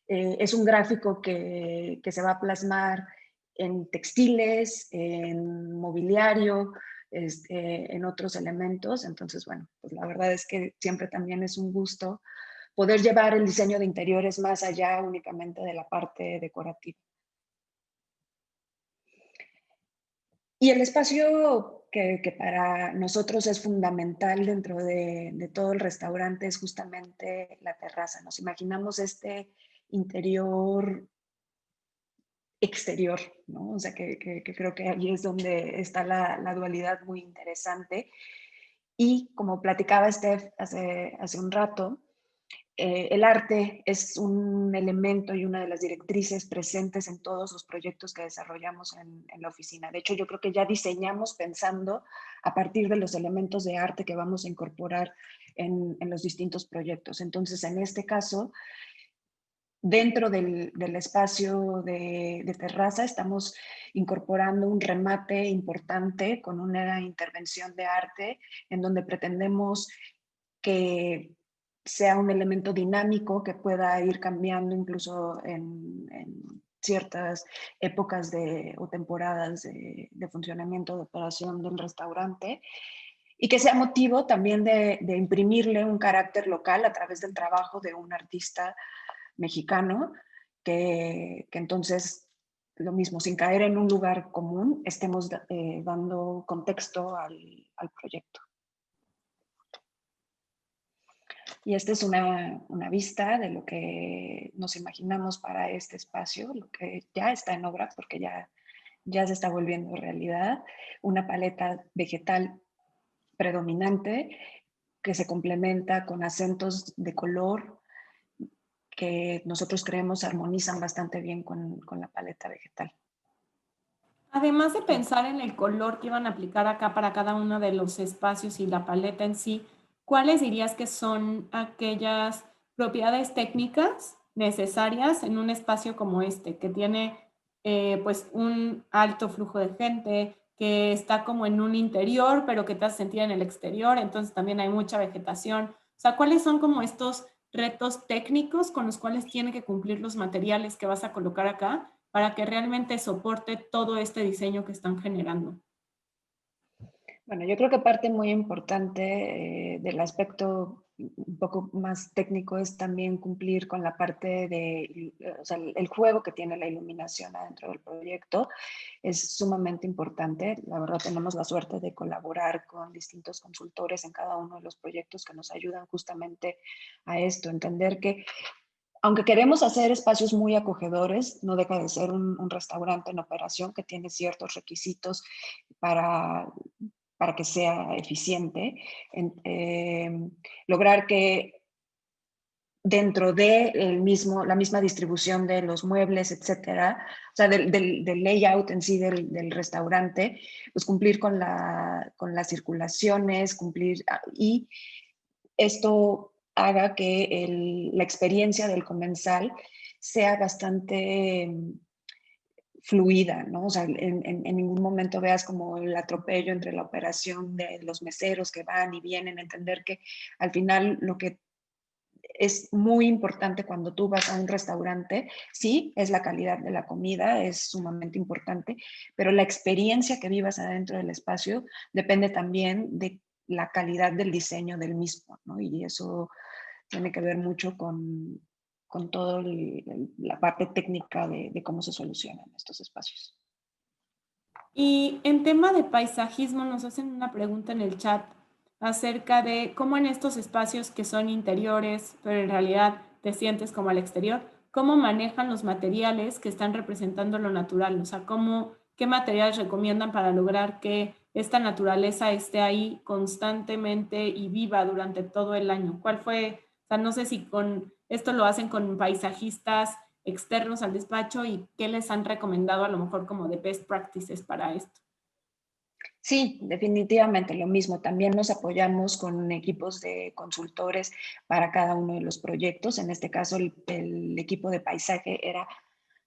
S3: Es un gráfico que se va a plasmar en textiles, en mobiliario, en otros elementos. Entonces, bueno, pues la verdad es que siempre también es un gusto poder llevar el diseño de interiores más allá únicamente de la parte decorativa. Y el espacio que para nosotros es fundamental dentro de todo el restaurante es justamente la terraza. Nos imaginamos este interior exterior, ¿no? O sea, que creo que ahí es donde está la dualidad muy interesante. Y como platicaba Steph hace un rato, el arte es un elemento y una de las directrices presentes en todos los proyectos que desarrollamos en la oficina. De hecho, yo creo que ya diseñamos pensando a partir de los elementos de arte que vamos a incorporar en los distintos proyectos. Entonces, en este caso, dentro del espacio de terraza estamos incorporando un remate importante con una intervención de arte en donde pretendemos que sea un elemento dinámico que pueda ir cambiando incluso en ciertas épocas o temporadas de funcionamiento, de operación del restaurante, y que sea motivo también de imprimirle un carácter local a través del trabajo de un artista mexicano, que entonces, lo mismo, sin caer en un lugar común, estemos dando contexto al proyecto. Y esta es una vista de lo que nos imaginamos para este espacio, lo que ya está en obra, porque ya se está volviendo realidad. Una paleta vegetal predominante que se complementa con acentos de color que nosotros creemos armonizan bastante bien con la paleta vegetal.
S2: Además de pensar en el color que iban a aplicar acá para cada uno de los espacios y la paleta en sí, ¿cuáles dirías que son aquellas propiedades técnicas necesarias en un espacio como este, que tiene pues un alto flujo de gente, que está como en un interior, pero que te hace sentir en el exterior, entonces también hay mucha vegetación? O sea, ¿cuáles son como estos retos técnicos con los cuales tienen que cumplir los materiales que vas a colocar acá para que realmente soporte todo este diseño que están generando?
S3: Bueno, yo creo que parte muy importante del aspecto un poco más técnico es también cumplir con la parte o sea, el juego que tiene la iluminación adentro del proyecto. Es sumamente importante. La verdad, tenemos la suerte de colaborar con distintos consultores en cada uno de los proyectos que nos ayudan justamente a esto, entender que aunque queremos hacer espacios muy acogedores, no deja de ser un restaurante en operación que tiene ciertos requisitos para que sea eficiente. Lograr que dentro de la misma distribución de los muebles, etcétera, o sea, del layout en sí del restaurante, pues cumplir con las circulaciones, y esto haga que la experiencia del comensal sea bastante fluida, ¿no? O sea, en ningún momento veas como el atropello entre la operación de los meseros que van y vienen, entender que al final lo que es muy importante cuando tú vas a un restaurante. Sí, es la calidad de la comida, es sumamente importante, pero la experiencia que vivas adentro del espacio depende también de la calidad del diseño del mismo, ¿no? Y eso tiene que ver mucho con toda la parte técnica de cómo se solucionan estos espacios.
S2: Y en tema de paisajismo nos hacen una pregunta en el chat acerca de cómo en estos espacios que son interiores, pero en realidad te sientes como al exterior, cómo manejan los materiales que están representando lo natural, o sea, qué materiales recomiendan para lograr que esta naturaleza esté ahí constantemente y viva durante todo el año. ¿Cuál fue? O sea, no sé si con esto lo hacen con paisajistas externos al despacho y qué les han recomendado a lo mejor como de best practices para esto.
S3: Sí, definitivamente lo mismo. También nos apoyamos con equipos de consultores para cada uno de los proyectos. En este caso, el equipo de paisaje era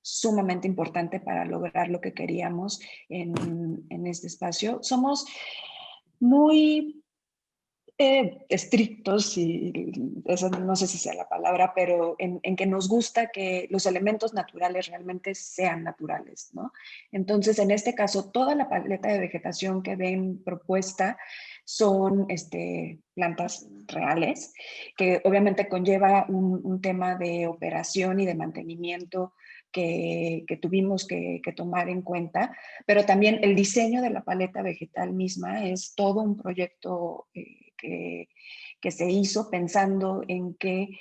S3: sumamente importante para lograr lo que queríamos en este espacio. Somos muy estrictos, y eso no sé si sea la palabra, pero en que nos gusta que los elementos naturales realmente sean naturales, ¿no? Entonces, en este caso, toda la paleta de vegetación que ven propuesta son plantas reales, que obviamente conlleva un tema de operación y de mantenimiento que tuvimos que tomar en cuenta, pero también el diseño de la paleta vegetal misma es todo un proyecto que se hizo pensando en que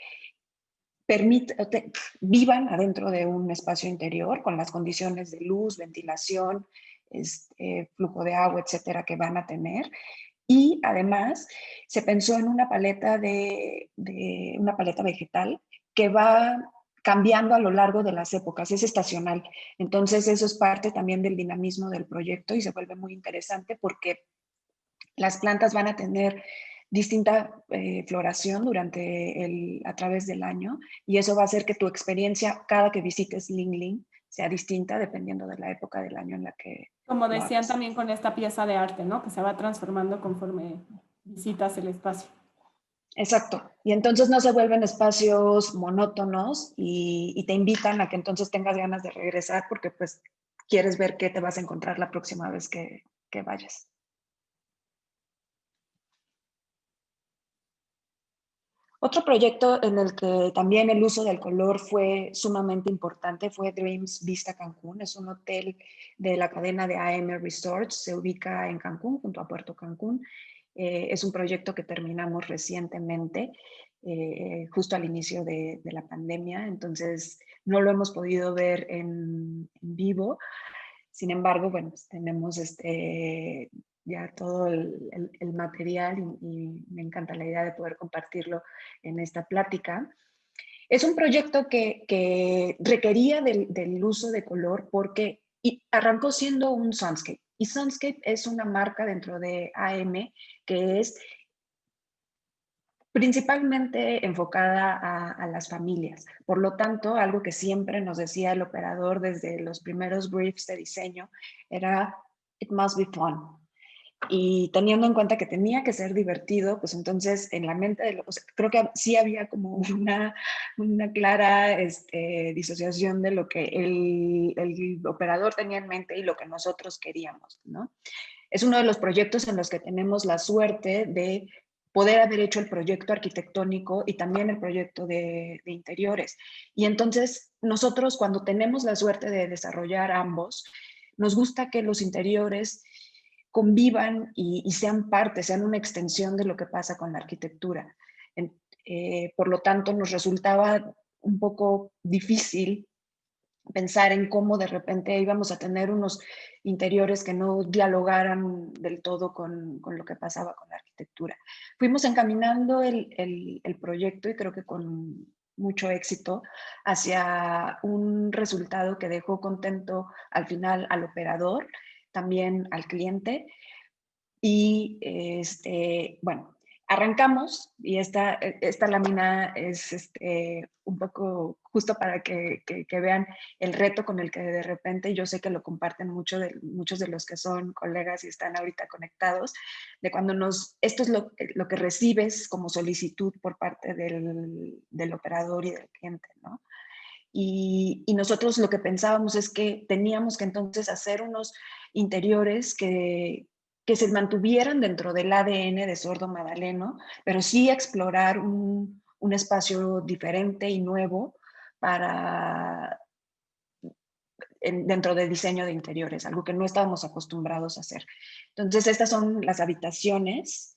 S3: vivan adentro de un espacio interior con las condiciones de luz, ventilación, flujo de agua, etcétera, que van a tener. Y además se pensó en una paleta una paleta vegetal que va cambiando a lo largo de las épocas, es estacional. Entonces eso es parte también del dinamismo del proyecto y se vuelve muy interesante porque las plantas van a tener distinta floración a través del año y eso va a hacer que tu experiencia cada que visites Ling Ling sea distinta dependiendo de la época del año en la que
S2: Como
S3: lo
S2: decían
S3: hagas.
S2: también con esta pieza de arte, ¿no? Que se va transformando conforme visitas el espacio.
S3: Exacto. Y entonces no se vuelven espacios monótonos y te invitan a que entonces tengas ganas de regresar porque pues quieres ver qué te vas a encontrar la próxima vez que vayas. Otro proyecto en el que también el uso del color fue sumamente importante fue Dreams Vista Cancún. Es un hotel de la cadena de AM Resorts. Se ubica en Cancún, junto a Puerto Cancún. Es un proyecto que terminamos recientemente, justo al inicio de la pandemia. Entonces, no lo hemos podido ver en vivo. Sin embargo, bueno, pues tenemos ya todo el material y me encanta la idea de poder compartirlo en esta plática. Es un proyecto que requería del uso de color porque arrancó siendo un Sunscape. Y Sunscape es una marca dentro de AM que es principalmente enfocada a las familias. Por lo tanto, algo que siempre nos decía el operador desde los primeros briefs de diseño era, it must be fun. Y teniendo en cuenta que tenía que ser divertido, pues entonces en la mente de los, creo que sí había como una clara disociación de lo que el operador tenía en mente y lo que nosotros queríamos, ¿no? Es uno de los proyectos en los que tenemos la suerte de poder haber hecho el proyecto arquitectónico y también el proyecto de interiores. Y entonces nosotros cuando tenemos la suerte de desarrollar ambos, nos gusta que los interiores convivan y sean parte, sean una extensión de lo que pasa con la arquitectura. Por lo tanto, nos resultaba un poco difícil pensar en cómo de repente íbamos a tener unos interiores que no dialogaran del todo con lo que pasaba con la arquitectura. Fuimos encaminando el proyecto y creo que con mucho éxito hacia un resultado que dejó contento al final al operador, también al cliente y bueno, arrancamos y esta lámina es un poco justo para que vean el reto con el que de repente yo sé que lo comparten muchos de los que son colegas y están ahorita conectados, de cuando esto es lo que recibes como solicitud por parte del operador y del cliente, ¿no? Y nosotros lo que pensábamos es que teníamos que entonces hacer unos interiores que se mantuvieran dentro del ADN de Sordo Madaleno, pero sí explorar un espacio diferente y nuevo dentro del diseño de interiores, algo que no estábamos acostumbrados a hacer. Entonces, estas son las habitaciones.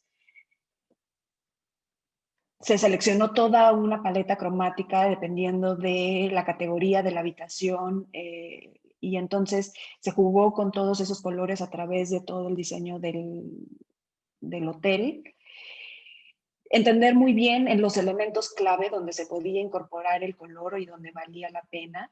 S3: Se seleccionó toda una paleta cromática dependiendo de la categoría de la habitación y entonces se jugó con todos esos colores a través de todo el diseño del hotel. Entender muy bien en los elementos clave donde se podía incorporar el color y donde valía la pena.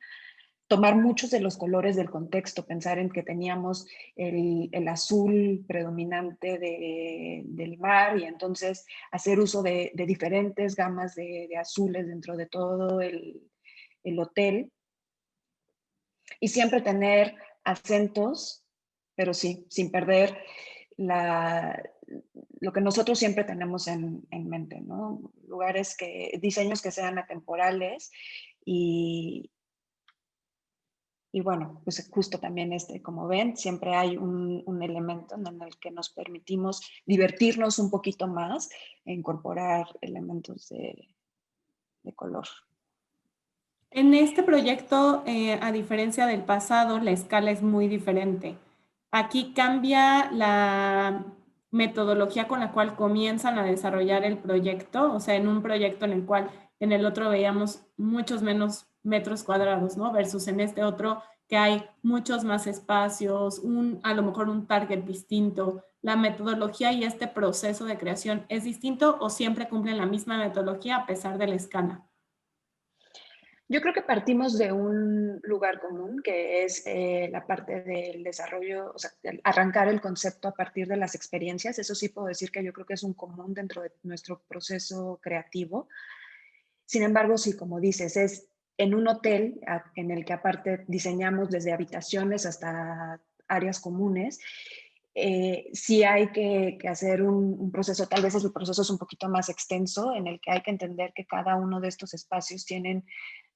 S3: Tomar muchos de los colores del contexto, pensar en que teníamos el azul predominante del mar y entonces hacer uso de diferentes gamas de azules dentro de todo el hotel y siempre tener acentos, pero sí, sin perder lo que nosotros siempre tenemos en mente, ¿no? Diseños que sean atemporales y bueno, pues justo también como ven, siempre hay un elemento en el que nos permitimos divertirnos un poquito más e incorporar elementos de color.
S2: En este proyecto, a diferencia del pasado, la escala es muy diferente. Aquí cambia la metodología con la cual comienzan a desarrollar el proyecto, o sea, en un proyecto en el cual en el otro veíamos muchos menos metros cuadrados, ¿no? Versus en este otro que hay muchos más espacios, a lo mejor un target distinto. ¿La metodología y este proceso de creación es distinto o siempre cumplen la misma metodología a pesar de la escala?
S3: Yo creo que partimos de un lugar común, que es la parte del desarrollo, o sea, arrancar el concepto a partir de las experiencias. Eso sí puedo decir que yo creo que es un común dentro de nuestro proceso creativo. Sin embargo, sí, como dices, es en un hotel en el que aparte diseñamos desde habitaciones hasta áreas comunes. Sí hay que hacer un proceso, tal vez el proceso es un poquito más extenso, en el que hay que entender que cada uno de estos espacios tienen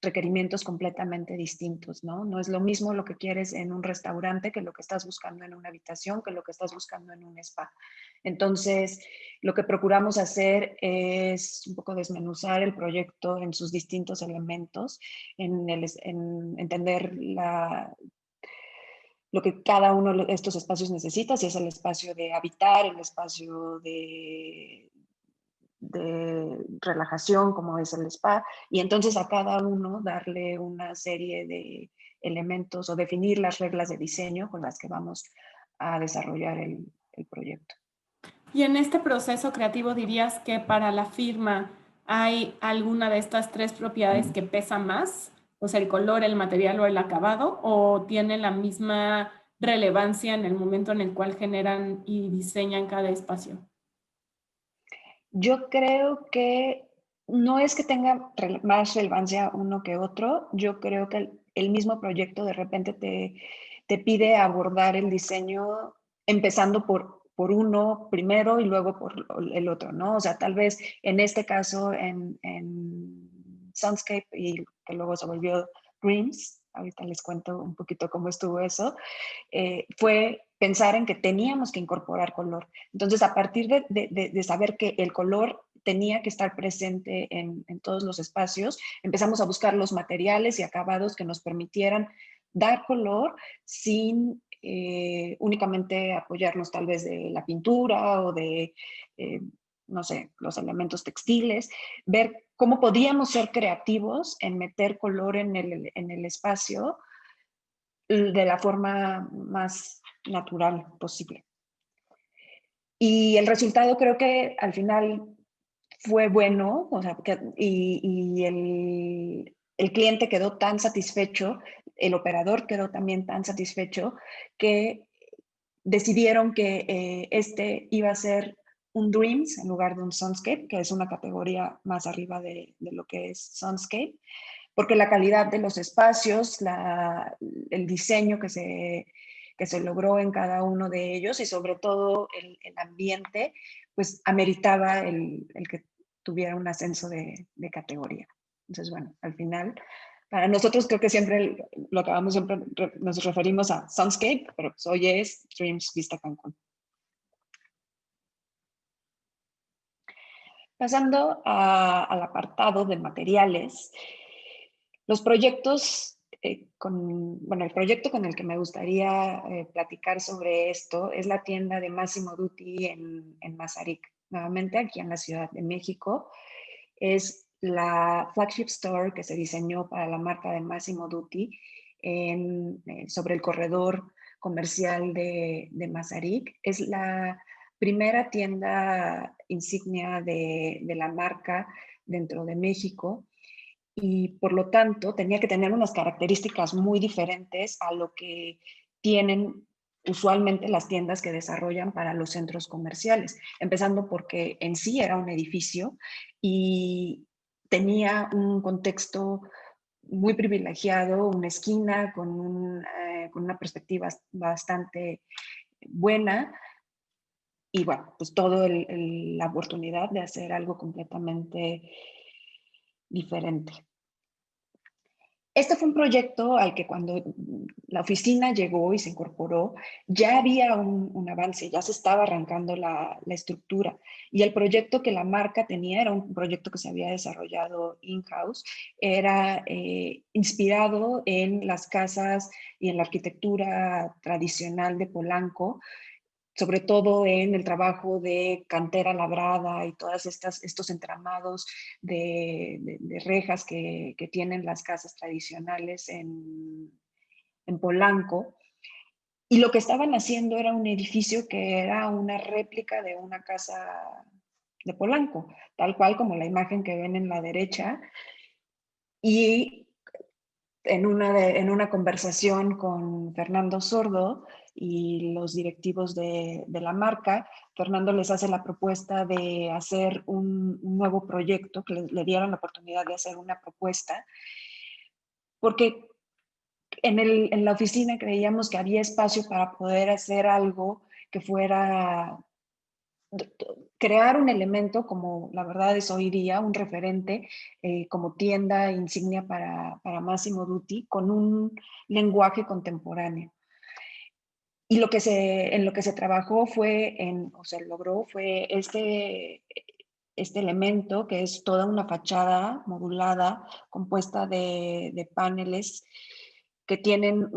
S3: requerimientos completamente distintos, ¿no? No es lo mismo lo que quieres en un restaurante que lo que estás buscando en una habitación, que lo que estás buscando en un spa. Entonces, lo que procuramos hacer es un poco desmenuzar el proyecto en sus distintos elementos, en entender lo que cada uno de estos espacios necesita, si es el espacio de habitar, el espacio de relajación como es el spa, y entonces a cada uno darle una serie de elementos o definir las reglas de diseño con las que vamos a desarrollar el proyecto.
S2: Y en este proceso creativo, ¿dirías que para la firma hay alguna de estas tres propiedades que pesa más? O sea, el color, el material o el acabado, ¿o tiene la misma relevancia en el momento en el cual generan y diseñan cada espacio?
S3: Yo creo que no es que tenga más relevancia uno que otro, yo creo que el mismo proyecto de repente te pide abordar el diseño empezando por uno primero y luego por el otro, ¿no? O sea, tal vez en este caso en Soundscape y que luego se volvió Dreams, ahorita les cuento un poquito cómo estuvo eso, fue pensar en que teníamos que incorporar color. Entonces, a partir de saber que el color tenía que estar presente en todos los espacios, empezamos a buscar los materiales y acabados que nos permitieran dar color sin únicamente apoyarnos tal vez de la pintura o de, no sé, los elementos textiles, ver cómo podíamos ser creativos en meter color en el espacio de la forma más natural posible. Y el resultado creo que al final fue bueno, o sea, y el cliente quedó tan satisfecho, el operador quedó también tan satisfecho que decidieron que este iba a ser un Dreams en lugar de un Sunscape, que es una categoría más arriba de lo que es Sunscape, porque la calidad de los espacios, el diseño que se logró en cada uno de ellos y sobre todo el ambiente, pues ameritaba el que tuviera un ascenso de categoría. Entonces, bueno, al final, para nosotros creo que siempre lo acabamos, siempre nos referimos a Sunscape, pero pues hoy es Dreams Vista Cancún. Pasando al apartado de materiales, los proyectos, el proyecto con el que me gustaría platicar sobre esto es la tienda de Massimo Dutti en Mazarik, nuevamente aquí en la Ciudad de México. Es la flagship store que se diseñó para la marca de Massimo Dutti sobre el corredor comercial de Mazarik. Es la primera tienda insignia de la marca dentro de México y por lo tanto tenía que tener unas características muy diferentes a lo que tienen usualmente las tiendas que desarrollan para los centros comerciales, empezando porque en sí era un edificio y tenía un contexto muy privilegiado, una esquina con una perspectiva bastante buena y bueno, pues toda la oportunidad de hacer algo completamente diferente. Este fue un proyecto al que cuando la oficina llegó y se incorporó, ya había un avance, ya se estaba arrancando la estructura. Y el proyecto que la marca tenía era un proyecto que se había desarrollado in-house, era inspirado en las casas y en la arquitectura tradicional de Polanco, sobre todo en el trabajo de cantera labrada y todos estos entramados de rejas que tienen las casas tradicionales en Polanco. Y lo que estaban haciendo era un edificio que era una réplica de una casa de Polanco, tal cual como la imagen que ven en la derecha. Y en una conversación con Fernando Sordo y los directivos de la marca, Fernando les hace la propuesta de hacer un nuevo proyecto, que le dieron la oportunidad de hacer una propuesta, porque en la oficina creíamos que había espacio para poder hacer algo que fuera crear un elemento como la verdad es hoy día, un referente como tienda insignia para Massimo Dutti con un lenguaje contemporáneo. Y en lo que se trabajó logró fue este elemento que es toda una fachada modulada compuesta de paneles que tienen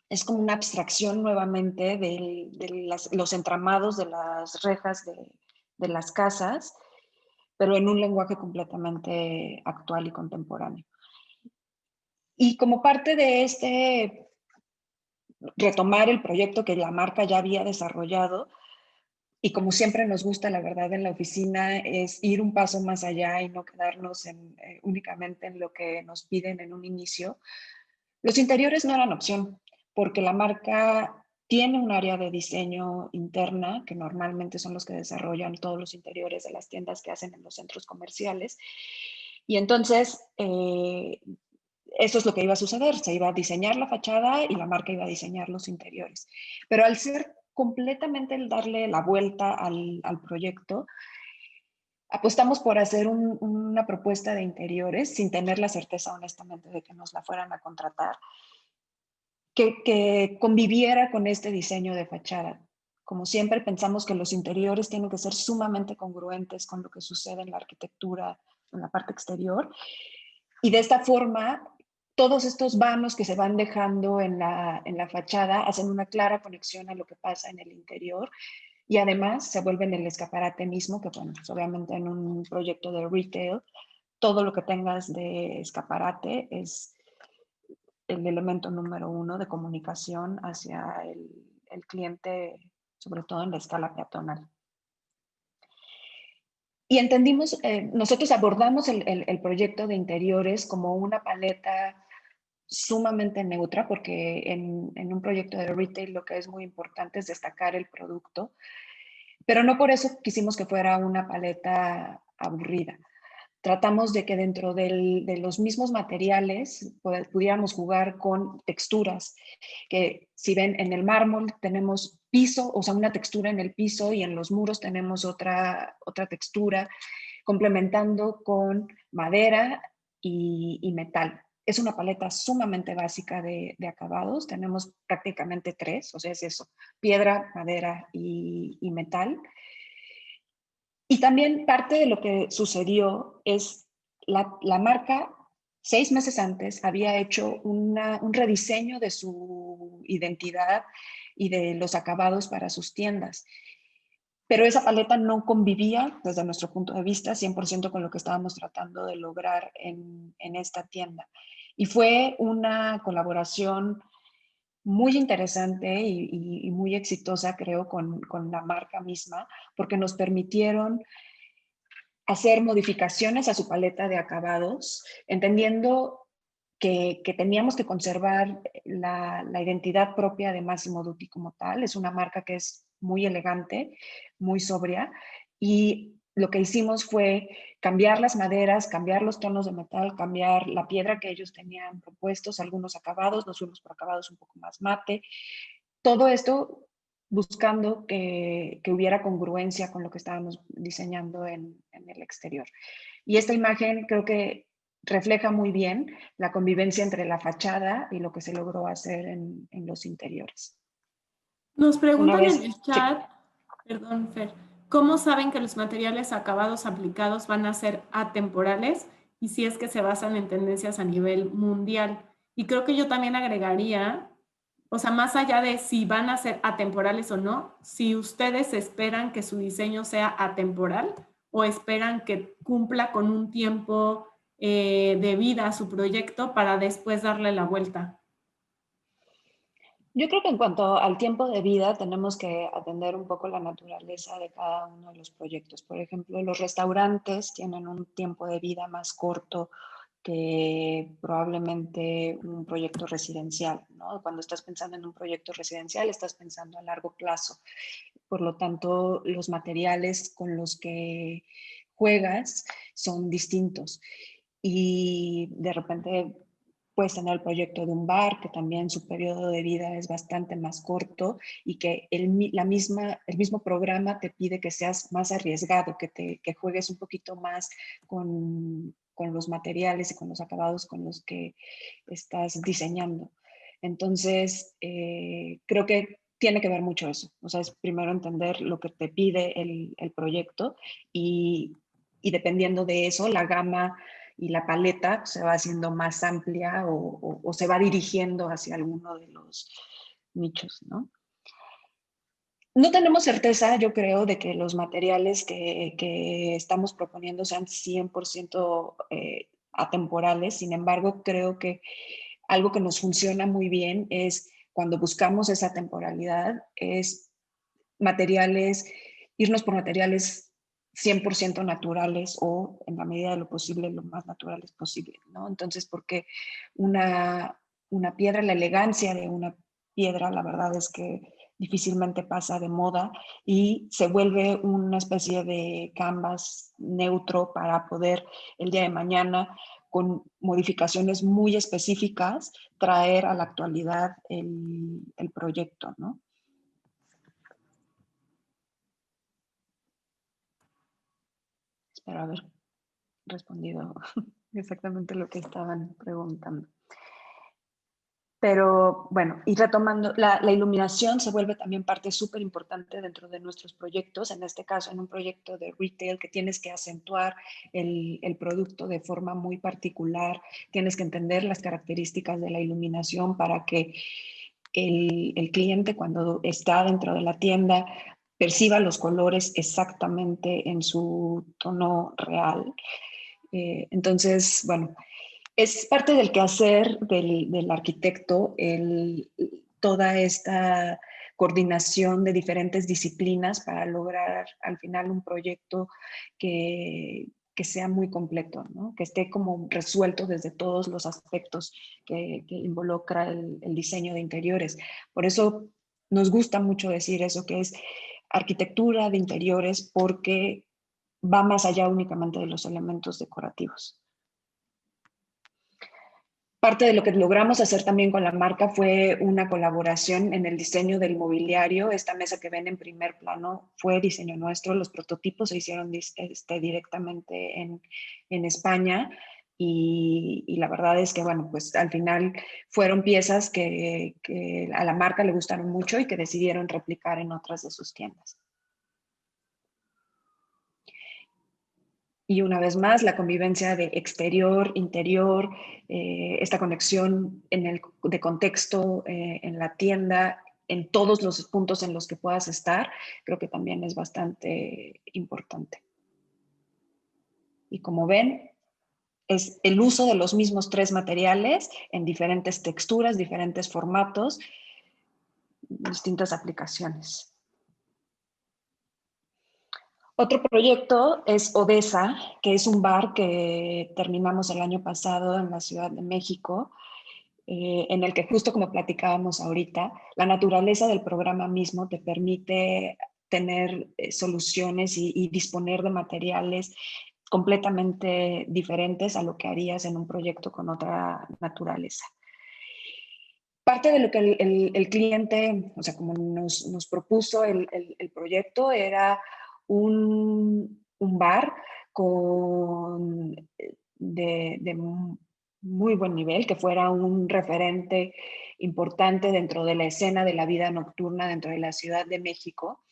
S3: es como una abstracción nuevamente de los entramados de las rejas de las casas, pero en un lenguaje completamente actual y contemporáneo. Y como parte de retomar el proyecto que la marca ya había desarrollado, y como siempre nos gusta, la verdad, en la oficina, es ir un paso más allá y no quedarnos únicamente en lo que nos piden en un inicio. Los interiores no eran opción, porque la marca tiene un área de diseño interna, que normalmente son los que desarrollan todos los interiores de las tiendas que hacen en los centros comerciales. Y entonces, eso es lo que iba a suceder. Se iba a diseñar la fachada y la marca iba a diseñar los interiores. Pero al ser completamente el darle la vuelta al proyecto, apostamos por hacer una propuesta de interiores sin tener la certeza, honestamente, de que nos la fueran a contratar, que conviviera con este diseño de fachada. Como siempre, pensamos que los interiores tienen que ser sumamente congruentes con lo que sucede en la arquitectura, en la parte exterior. Y de esta forma, todos estos vanos que se van dejando en la fachada hacen una clara conexión a lo que pasa en el interior y además se vuelven el escaparate mismo, que bueno, pues obviamente en un proyecto de retail, todo lo que tengas de escaparate es el elemento número uno de comunicación hacia el cliente, sobre todo en la escala peatonal. Y entendimos, nosotros abordamos el proyecto de interiores como una paleta sumamente neutra, porque en un proyecto de retail lo que es muy importante es destacar el producto, pero no por eso quisimos que fuera una paleta aburrida. Tratamos de que dentro de los mismos materiales pudiéramos jugar con texturas, que si ven en el mármol tenemos piso, o sea, una textura en el piso, y en los muros tenemos otra textura, complementando con madera y metal. Es una paleta sumamente básica de acabados. Tenemos prácticamente tres, o sea, es eso: piedra, madera y metal. Y también parte de lo que sucedió es la marca 6 meses antes había hecho un rediseño de su identidad y de los acabados para sus tiendas. Pero esa paleta no convivía, desde nuestro punto de vista, 100% con lo que estábamos tratando de lograr en esta tienda. Y fue una colaboración muy interesante y muy exitosa, creo, con la marca misma, porque nos permitieron hacer modificaciones a su paleta de acabados, entendiendo que teníamos que conservar la identidad propia de Massimo Dutti como tal. Es una marca que es muy elegante, muy sobria, y lo que hicimos fue cambiar las maderas, cambiar los tonos de metal, cambiar la piedra que ellos tenían propuestos, algunos acabados, nos fuimos por acabados un poco más mate. Todo esto buscando que hubiera congruencia con lo que estábamos diseñando en el exterior. Y esta imagen creo que refleja muy bien la convivencia entre la fachada y lo que se logró hacer en los interiores.
S2: Nos
S3: Una
S2: preguntan en
S3: vez,
S2: el
S3: sí.
S2: chat, perdón, Fer, ¿cómo saben que los materiales acabados aplicados van a ser atemporales y si es que se basan en tendencias a nivel mundial? Y creo que yo también agregaría, o sea, más allá de si van a ser atemporales o no, si ustedes esperan que su diseño sea atemporal o esperan que cumpla con un tiempo de vida a su proyecto para después darle la vuelta.
S3: Yo creo que en cuanto al tiempo de vida, tenemos que atender un poco la naturaleza de cada uno de los proyectos. Por ejemplo, los restaurantes tienen un tiempo de vida más corto que probablemente un proyecto residencial, ¿no? Cuando estás pensando en un proyecto residencial, estás pensando a largo plazo. Por lo tanto, los materiales con los que juegas son distintos. Y de repente puedes tener el proyecto de un bar, que también su periodo de vida es bastante más corto y que el mismo programa te pide que seas más arriesgado, que juegues un poquito más con los materiales y con los acabados con los que estás diseñando. Entonces, creo que tiene que ver mucho eso. O sea, es primero entender lo que te pide el proyecto y dependiendo de eso, la gama y la paleta se va haciendo más amplia o se va dirigiendo hacia alguno de los nichos, ¿no? No tenemos certeza, yo creo, de que los materiales que estamos proponiendo sean 100% atemporales. Sin embargo, creo que algo que nos funciona muy bien es cuando buscamos esa temporalidad, es materiales, irnos por materiales 100% naturales o en la medida de lo posible, lo más naturales posible, ¿no? Entonces, porque una piedra, la elegancia de una piedra, la verdad es que difícilmente pasa de moda y se vuelve una especie de canvas neutro para poder el día de mañana, con modificaciones muy específicas, traer a la actualidad el proyecto, ¿no? Espero haber respondido exactamente lo que estaban preguntando. Pero bueno, y retomando, la iluminación se vuelve también parte súper importante dentro de nuestros proyectos. En este caso, en un proyecto de retail que tienes que acentuar el producto de forma muy particular, tienes que entender las características de la iluminación para que el cliente, cuando está dentro de la tienda, perciba los colores exactamente en su tono real. Entonces, bueno, es parte del quehacer del arquitecto toda esta coordinación de diferentes disciplinas para lograr al final un proyecto que sea muy completo, ¿no? Que esté como resuelto desde todos los aspectos que involucra el diseño de interiores. Por eso nos gusta mucho decir eso, que es arquitectura de interiores porque va más allá únicamente de los elementos decorativos. Parte de lo que logramos hacer también con la marca fue una colaboración en el diseño del mobiliario. Esta mesa que ven en primer plano fue diseño nuestro. Los prototipos se hicieron directamente en España y la verdad es que, bueno, pues al final fueron piezas que a la marca le gustaron mucho y que decidieron replicar en otras de sus tiendas. Y una vez más, la convivencia de exterior, interior, esta conexión de contexto en la tienda, en todos los puntos en los que puedas estar, creo que también es bastante importante. Y como ven, es el uso de los mismos 3 materiales en diferentes texturas, diferentes formatos, distintas aplicaciones. Otro proyecto es Odessa, que es un bar que terminamos el año pasado en la Ciudad de México, en el que justo como platicábamos ahorita, la naturaleza del programa mismo te permite tener soluciones y disponer de materiales completamente diferentes a lo que harías en un proyecto con otra naturaleza. Parte de lo que el cliente, o sea, como nos propuso el proyecto, era un bar de muy buen nivel, que fuera un referente importante dentro de la escena de la vida nocturna dentro de la Ciudad de México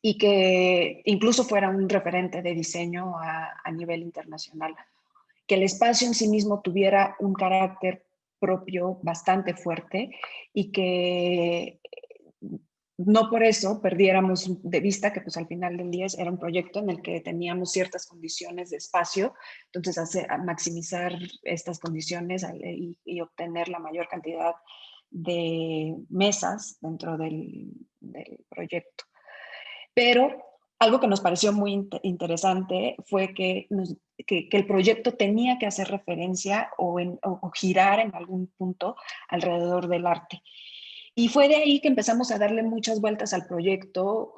S3: y que incluso fuera un referente de diseño a nivel internacional. Que el espacio en sí mismo tuviera un carácter propio bastante fuerte y que no por eso perdiéramos de vista que pues al final del día era un proyecto en el que teníamos ciertas condiciones de espacio, entonces maximizar estas condiciones y obtener la mayor cantidad de mesas dentro del proyecto. Pero algo que nos pareció muy interesante fue que el proyecto tenía que hacer referencia o girar en algún punto alrededor del arte. Y fue de ahí que empezamos a darle muchas vueltas al proyecto.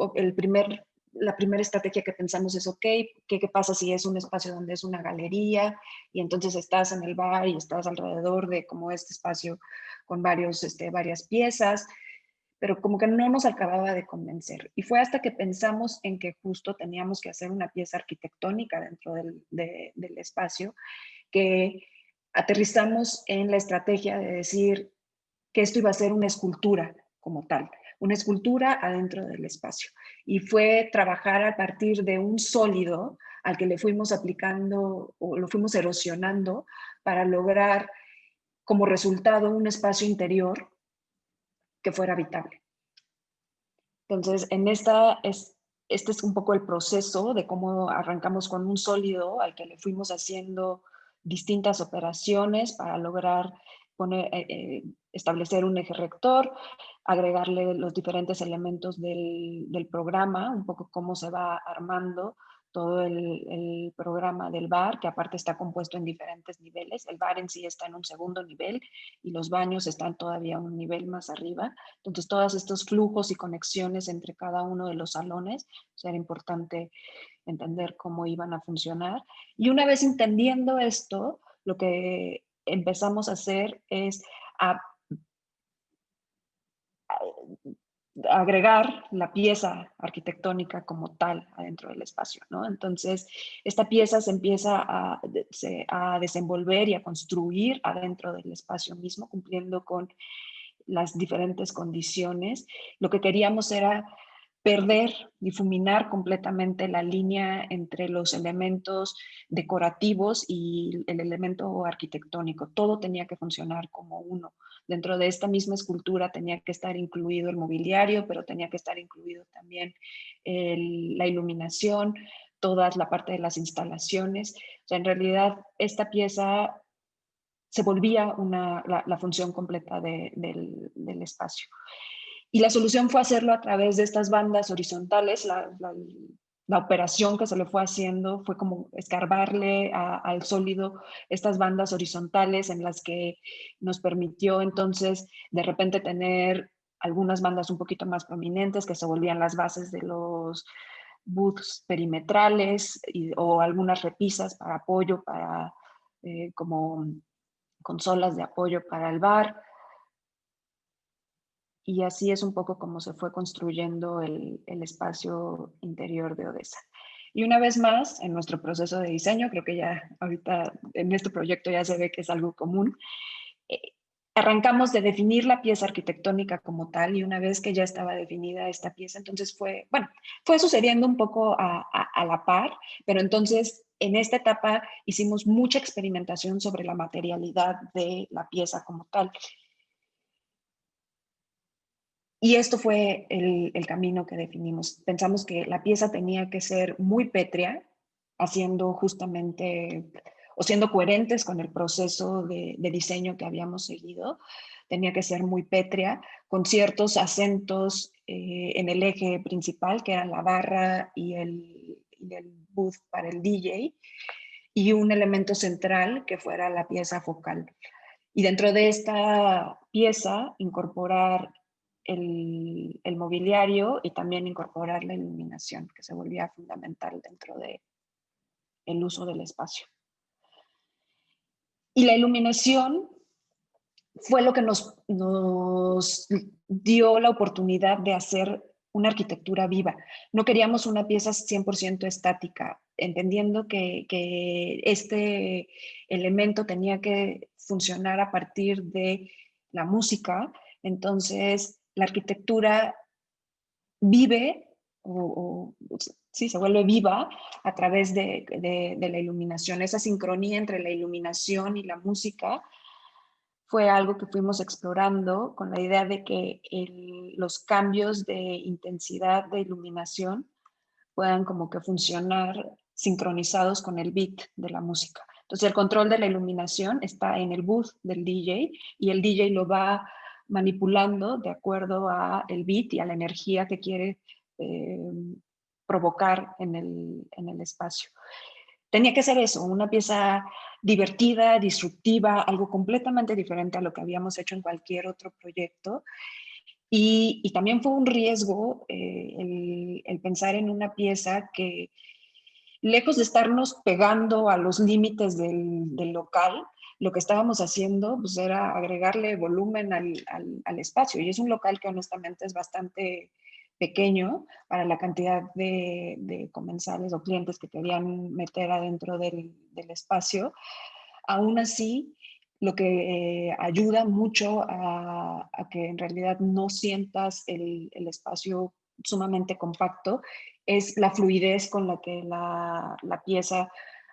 S3: La primera estrategia que pensamos es, ok, ¿qué pasa si es un espacio donde es una galería y entonces estás en el bar y estás alrededor de como este espacio con varias piezas? Pero como que no nos acababa de convencer. Y fue hasta que pensamos en que justo teníamos que hacer una pieza arquitectónica dentro del espacio, que aterrizamos en la estrategia de decir que esto iba a ser una escultura como tal, una escultura adentro del espacio. Y fue trabajar a partir de un sólido al que le fuimos aplicando o lo fuimos erosionando para lograr como resultado un espacio interior que fuera habitable. Entonces, este es un poco el proceso de cómo arrancamos con un sólido al que le fuimos haciendo distintas operaciones para lograr establecer un eje rector, agregarle los diferentes elementos del programa, un poco cómo se va armando todo el programa del bar, que aparte está compuesto en diferentes niveles. El bar en sí está en un segundo nivel y los baños están todavía un nivel más arriba. Entonces, todos estos flujos y conexiones entre cada uno de los salones, era importante entender cómo iban a funcionar. Y una vez entendiendo esto, lo que empezamos a hacer es agregar la pieza arquitectónica como tal adentro del espacio, ¿no? Entonces, esta pieza se empieza a desenvolver y a construir adentro del espacio mismo, cumpliendo con las diferentes condiciones. Lo que queríamos era perder, difuminar completamente la línea entre los elementos decorativos y el elemento arquitectónico. Todo tenía que funcionar como uno. Dentro de esta misma escultura tenía que estar incluido el mobiliario, pero tenía que estar incluido también la iluminación, toda la parte de las instalaciones. O sea, en realidad, esta pieza se volvía la función completa del espacio. Y la solución fue hacerlo a través de estas bandas horizontales. La operación que se le fue haciendo fue como escarbarle al sólido estas bandas horizontales en las que nos permitió entonces de repente tener algunas bandas un poquito más prominentes que se volvían las bases de los booths perimetrales o algunas repisas para apoyo, para como consolas de apoyo para el bar. Y así es un poco como se fue construyendo el espacio interior de Odessa. Y una vez más, en nuestro proceso de diseño, creo que ya ahorita en este proyecto ya se ve que es algo común, arrancamos de definir la pieza arquitectónica como tal, y una vez que ya estaba definida esta pieza, entonces fue sucediendo un poco a la par, pero entonces en esta etapa hicimos mucha experimentación sobre la materialidad de la pieza como tal. Y esto fue el camino que definimos. Pensamos que la pieza tenía que ser muy pétrea, haciendo justamente o siendo coherentes con el proceso de diseño que habíamos seguido. Tenía que ser muy pétrea, con ciertos acentos en el eje principal, que eran la barra y el booth para el DJ, y un elemento central que fuera la pieza focal. Y dentro de esta pieza incorporar el mobiliario y también incorporar la iluminación, que se volvía fundamental dentro del uso del espacio. Y la iluminación fue lo que nos dio la oportunidad de hacer una arquitectura viva. No queríamos una pieza 100% estática, entendiendo que este elemento tenía que funcionar a partir de la música. Entonces, la arquitectura vive sí, se vuelve viva a través de la iluminación. Esa sincronía entre la iluminación y la música fue algo que fuimos explorando con la idea de que los cambios de intensidad de iluminación puedan como que funcionar sincronizados con el beat de la música. Entonces el control de la iluminación está en el booth del DJ y el DJ lo va manipulando de acuerdo a el beat y a la energía que quiere provocar en el espacio. Tenía que ser eso, una pieza divertida, disruptiva, algo completamente diferente a lo que habíamos hecho en cualquier otro proyecto. Y también fue un riesgo el pensar en una pieza que, lejos de estarnos pegando a los límites del local, lo que estábamos haciendo pues, era agregarle volumen al espacio. Y es un local que honestamente es bastante pequeño para la cantidad de comensales o clientes que querían meter adentro del espacio. Aún así, lo que ayuda mucho a que en realidad no sientas el espacio sumamente compacto es la fluidez con la que la pieza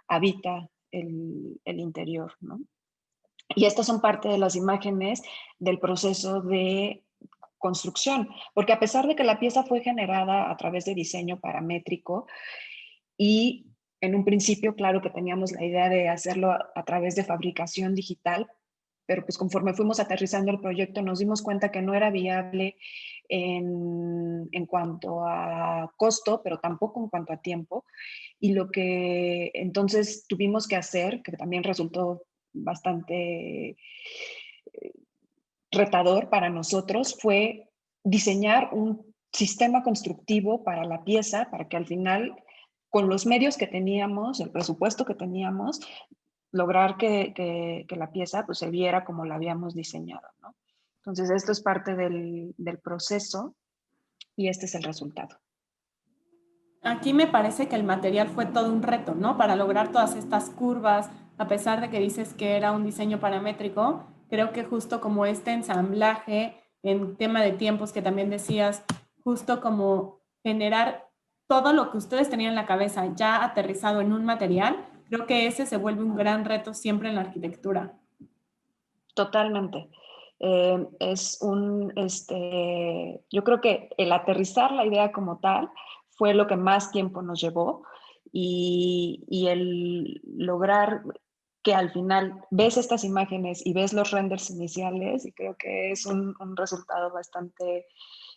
S3: habita el interior, ¿no? Y estas son parte de las imágenes del proceso de construcción, porque a pesar de que la pieza fue generada a través de diseño paramétrico y en un principio, claro que teníamos la idea de hacerlo a través de fabricación digital, pero pues conforme fuimos aterrizando el proyecto nos dimos cuenta que no era viable en cuanto a costo, pero tampoco en cuanto a tiempo. Y lo que entonces tuvimos que hacer, que también resultó bastante retador para nosotros, fue diseñar un sistema constructivo para la pieza, para que al final, con los medios que teníamos, el presupuesto que teníamos, lograr que la pieza pues, se viera como la habíamos diseñado, ¿no? Entonces, esto es parte del proceso y este es el resultado.
S2: Aquí me parece que el material fue todo un reto, ¿no? Para lograr todas estas curvas, a pesar de que dices que era un diseño paramétrico, creo que justo como este ensamblaje en tema de tiempos que también decías, justo como generar todo lo que ustedes tenían en la cabeza ya aterrizado en un material, creo que ese se vuelve un gran reto siempre en la arquitectura.
S3: Totalmente. Yo creo que el aterrizar la idea como tal fue lo que más tiempo nos llevó y el lograr que al final ves estas imágenes y ves los renders iniciales y creo que es un resultado bastante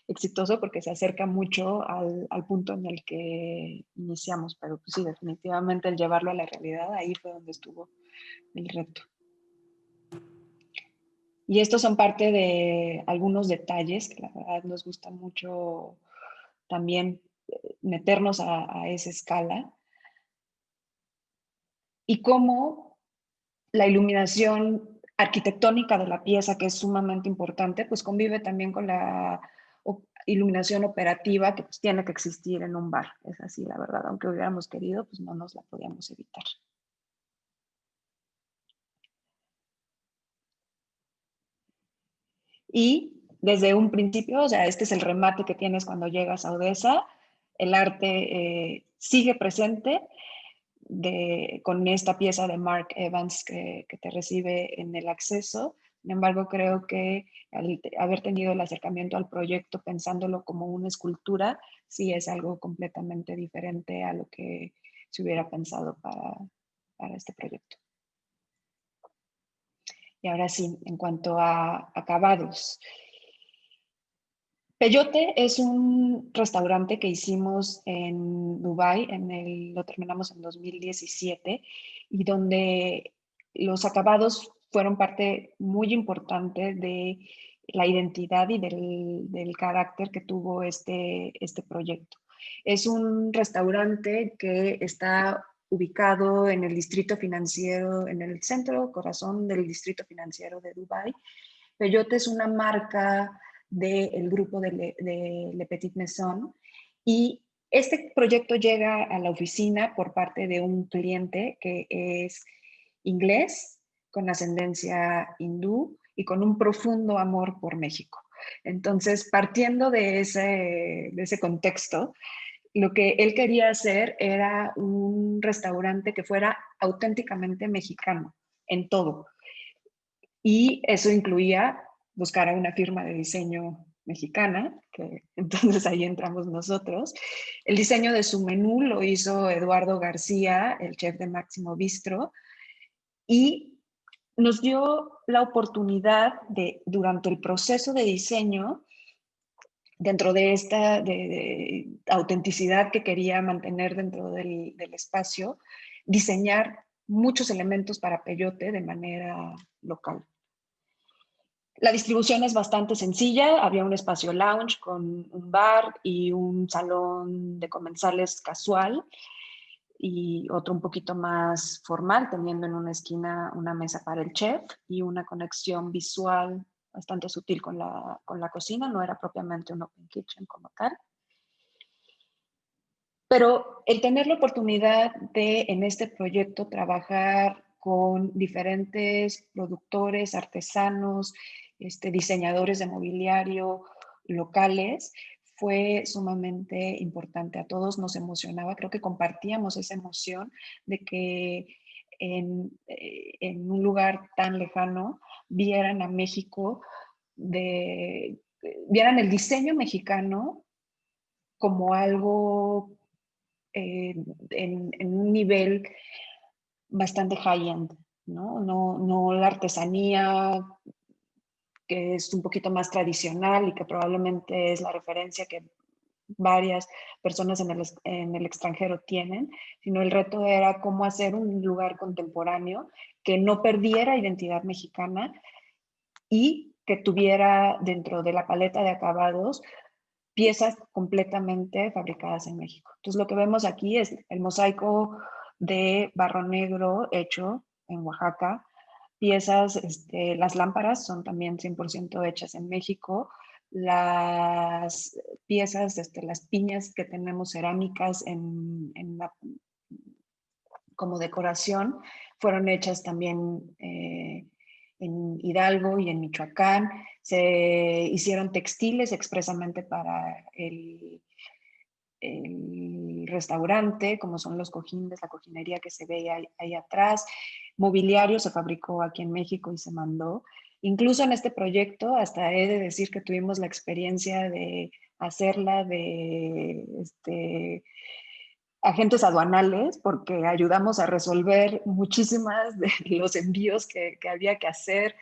S3: exitoso porque se acerca mucho al punto en el que iniciamos, pero pues sí, definitivamente el llevarlo a la realidad, ahí fue donde estuvo el reto. Y estos son parte de algunos detalles que la verdad nos gusta mucho también meternos a esa escala. Y cómo la iluminación arquitectónica de la pieza, que es sumamente importante, pues convive también con la iluminación operativa que pues tiene que existir en un bar. Es así, la verdad, aunque hubiéramos querido, pues no nos la podíamos evitar. Y desde un principio, o sea, este es el remate que tienes cuando llegas a Odessa, el arte sigue presente con esta pieza de Mark Evans que te recibe en el acceso. Sin embargo, creo que al haber tenido el acercamiento al proyecto pensándolo como una escultura, sí es algo completamente diferente a lo que se hubiera pensado para este proyecto. Y ahora sí, en cuanto a acabados. Peyote es un restaurante que hicimos en Dubái, lo terminamos en 2017, y donde los acabados fueron parte muy importante de la identidad y del carácter que tuvo este proyecto. Es un restaurante que está ubicado en el distrito financiero, en el centro, corazón del distrito financiero de Dubái. Peyote es una marca del grupo de Le Petit Maison, y este proyecto llega a la oficina por parte de un cliente que es inglés, con ascendencia hindú y con un profundo amor por México. Entonces, partiendo de ese contexto, lo que él quería hacer era un restaurante que fuera auténticamente mexicano en todo. Y eso incluía buscar a una firma de diseño mexicana, que entonces ahí entramos nosotros. El diseño de su menú lo hizo Eduardo García, el chef de Máximo Bistro, y nos dio la oportunidad de, durante el proceso de diseño, dentro de esta de autenticidad que quería mantener dentro del espacio, diseñar muchos elementos para Peyote de manera local. La distribución es bastante sencilla. Había un espacio lounge con un bar y un salón de comensales casual y otro un poquito más formal, teniendo en una esquina una mesa para el chef y una conexión visual bastante sutil con la cocina. No era propiamente un open kitchen como tal. Pero el tener la oportunidad de, en este proyecto, trabajar con diferentes productores, artesanos, diseñadores de mobiliario locales, fue sumamente importante. A todos nos emocionaba, creo que compartíamos esa emoción de que en un lugar tan lejano vieran a México, vieran el diseño mexicano como algo en un nivel bastante high-end, ¿no? No la artesanía, que es un poquito más tradicional y que probablemente es la referencia que varias personas en el extranjero tienen, sino el reto era cómo hacer un lugar contemporáneo que no perdiera identidad mexicana y que tuviera dentro de la paleta de acabados piezas completamente fabricadas en México. Entonces lo que vemos aquí es el mosaico de barro negro hecho en Oaxaca, piezas, las lámparas son también 100% hechas en México, las piezas, las piñas que tenemos cerámicas como decoración fueron hechas también en Hidalgo y en Michoacán. Se hicieron textiles expresamente para el restaurante, como son los cojines, la cojinería que se ve ahí atrás. Mobiliario se fabricó aquí en México y se mandó. Incluso en este proyecto, hasta he de decir que tuvimos la experiencia de hacerla de agentes aduanales, porque ayudamos a resolver muchísimas de los envíos que había que hacer.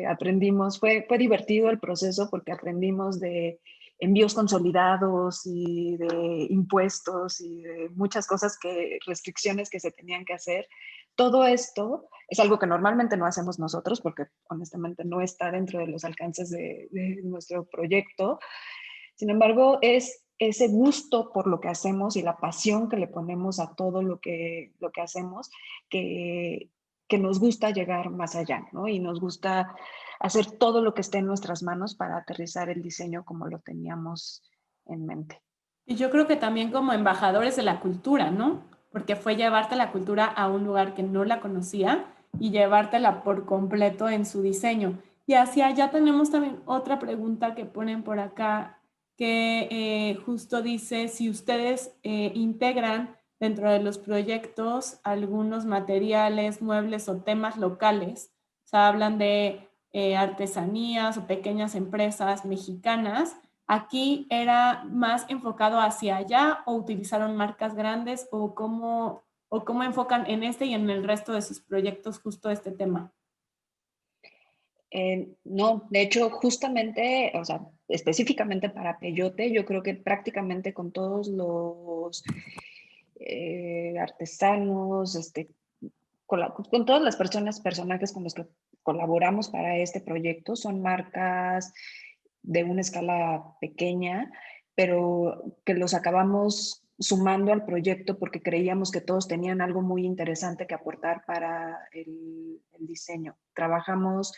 S3: Aprendimos, fue divertido el proceso porque aprendimos de envíos consolidados y de impuestos y de muchas cosas restricciones que se tenían que hacer todo esto es algo que normalmente no hacemos nosotros porque honestamente no está dentro de los alcances de nuestro proyecto. Sin embargo, es ese gusto por lo que hacemos y la pasión que le ponemos a todo lo que hacemos que nos gusta llegar más allá, ¿no? Y nos gusta hacer todo lo que esté en nuestras manos para aterrizar el diseño como lo teníamos en mente.
S2: Y yo creo que también como embajadores de la cultura, ¿no? Porque fue llevarte la cultura a un lugar que no la conocía y llevártela por completo en su diseño. Y hacia allá tenemos también otra pregunta que ponen por acá, que justo dice si ustedes integran dentro de los proyectos algunos materiales, muebles o temas locales. O sea, hablan de artesanías o pequeñas empresas mexicanas. ¿Aquí era más enfocado hacia allá o utilizaron marcas grandes o cómo enfocan en este y en el resto de sus proyectos justo este tema?
S3: No, de hecho, justamente, o sea, específicamente para Peyote, yo creo que prácticamente con todos los artesanos, con todas las personajes con los que colaboramos para este proyecto, son marcas de una escala pequeña, pero que los acabamos sumando al proyecto porque creíamos que todos tenían algo muy interesante que aportar para el diseño. Trabajamos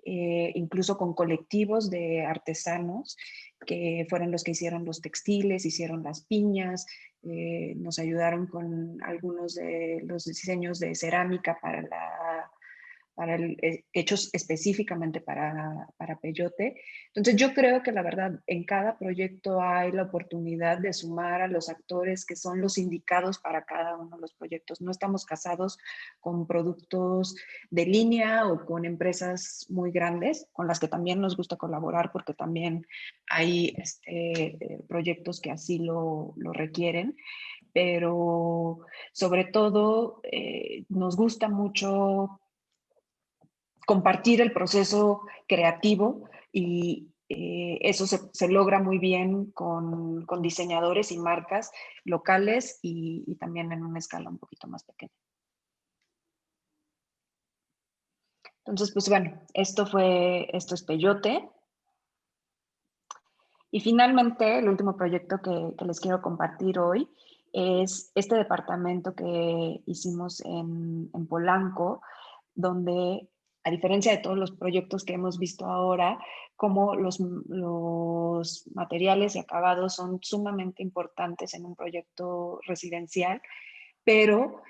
S3: incluso con colectivos de artesanos que fueron los que hicieron los textiles, hicieron las piñas, nos ayudaron con algunos de los diseños de cerámica hechos específicamente para Peyote. Entonces yo creo que la verdad en cada proyecto hay la oportunidad de sumar a los actores que son los indicados para cada uno de los proyectos. No estamos casados con productos de línea o con empresas muy grandes, con las que también nos gusta colaborar porque también hay proyectos que así lo requieren, pero sobre todo nos gusta mucho compartir el proceso creativo y eso se logra muy bien con diseñadores y marcas locales y también en una escala un poquito más pequeña. Entonces, pues bueno, esto es Peyote. Y finalmente, el último proyecto que les quiero compartir hoy es este departamento que hicimos en Polanco, donde, a diferencia de todos los proyectos que hemos visto ahora, como los materiales y acabados son sumamente importantes en un proyecto residencial, pero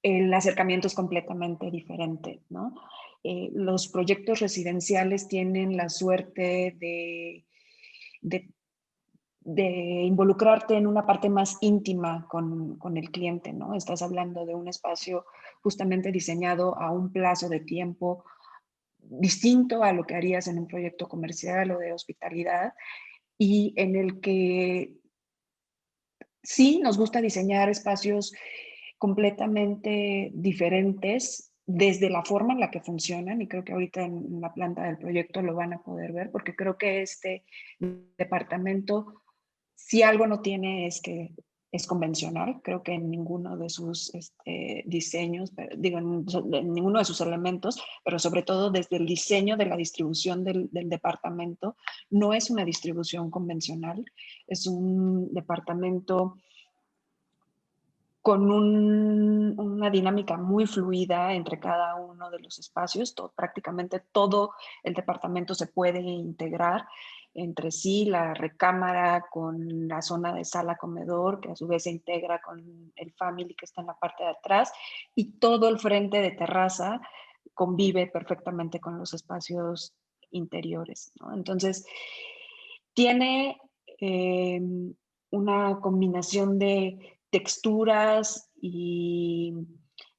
S3: el acercamiento es completamente diferente, ¿no? Los proyectos residenciales tienen la suerte de, de involucrarte en una parte más íntima con el cliente, ¿no? Estás hablando de un espacio justamente diseñado a un plazo de tiempo distinto a lo que harías en un proyecto comercial o de hospitalidad y en el que sí nos gusta diseñar espacios completamente diferentes desde la forma en la que funcionan y creo que ahorita en la planta del proyecto lo van a poder ver porque creo que este departamento si algo no tiene es que es convencional, creo que en ninguno de sus diseños, digo, en ninguno de sus elementos, pero sobre todo desde el diseño de la distribución del departamento, no es una distribución convencional, es un departamento con una dinámica muy fluida entre cada uno de los espacios. Prácticamente todo el departamento se puede integrar entre sí, la recámara con la zona de sala-comedor, que a su vez se integra con el family que está en la parte de atrás, y todo el frente de terraza convive perfectamente con los espacios interiores, ¿no? Entonces, tiene una combinación de texturas y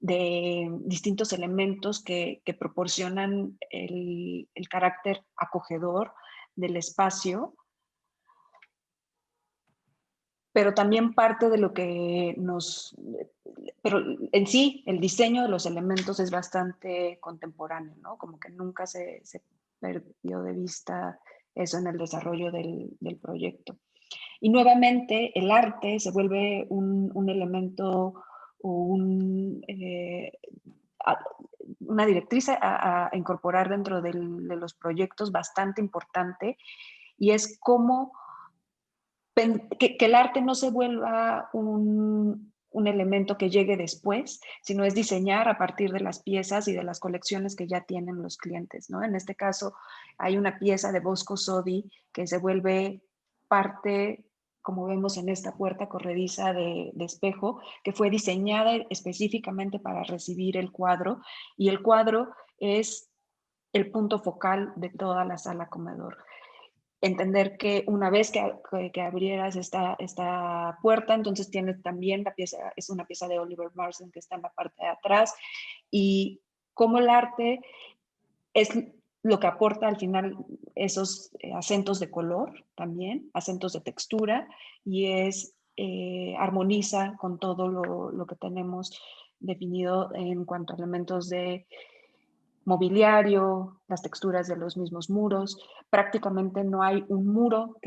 S3: de distintos elementos que proporcionan el carácter acogedor del espacio, pero también parte de lo que pero en sí, el diseño de los elementos es bastante contemporáneo, ¿no? Como que nunca se perdió de vista eso en el desarrollo del proyecto. Y nuevamente el arte se vuelve un elemento una directriz a incorporar dentro de los proyectos bastante importante, y es cómo que el arte no se vuelva un elemento que llegue después, sino es diseñar a partir de las piezas y de las colecciones que ya tienen los clientes, ¿no? En este caso, hay una pieza de Bosco Sodi que se vuelve parte, como vemos en esta puerta corrediza de espejo, que fue diseñada específicamente para recibir el cuadro, y el cuadro es el punto focal de toda la sala comedor. Entender que una vez que abrieras esta puerta, entonces tienes también la pieza, es una pieza de Oliver Marsden que está en la parte de atrás, y cómo el arte es lo que aporta al final esos acentos de color también, acentos de textura, y armoniza con todo lo que tenemos definido en cuanto a elementos de mobiliario, las texturas de los mismos muros. Prácticamente no hay un muro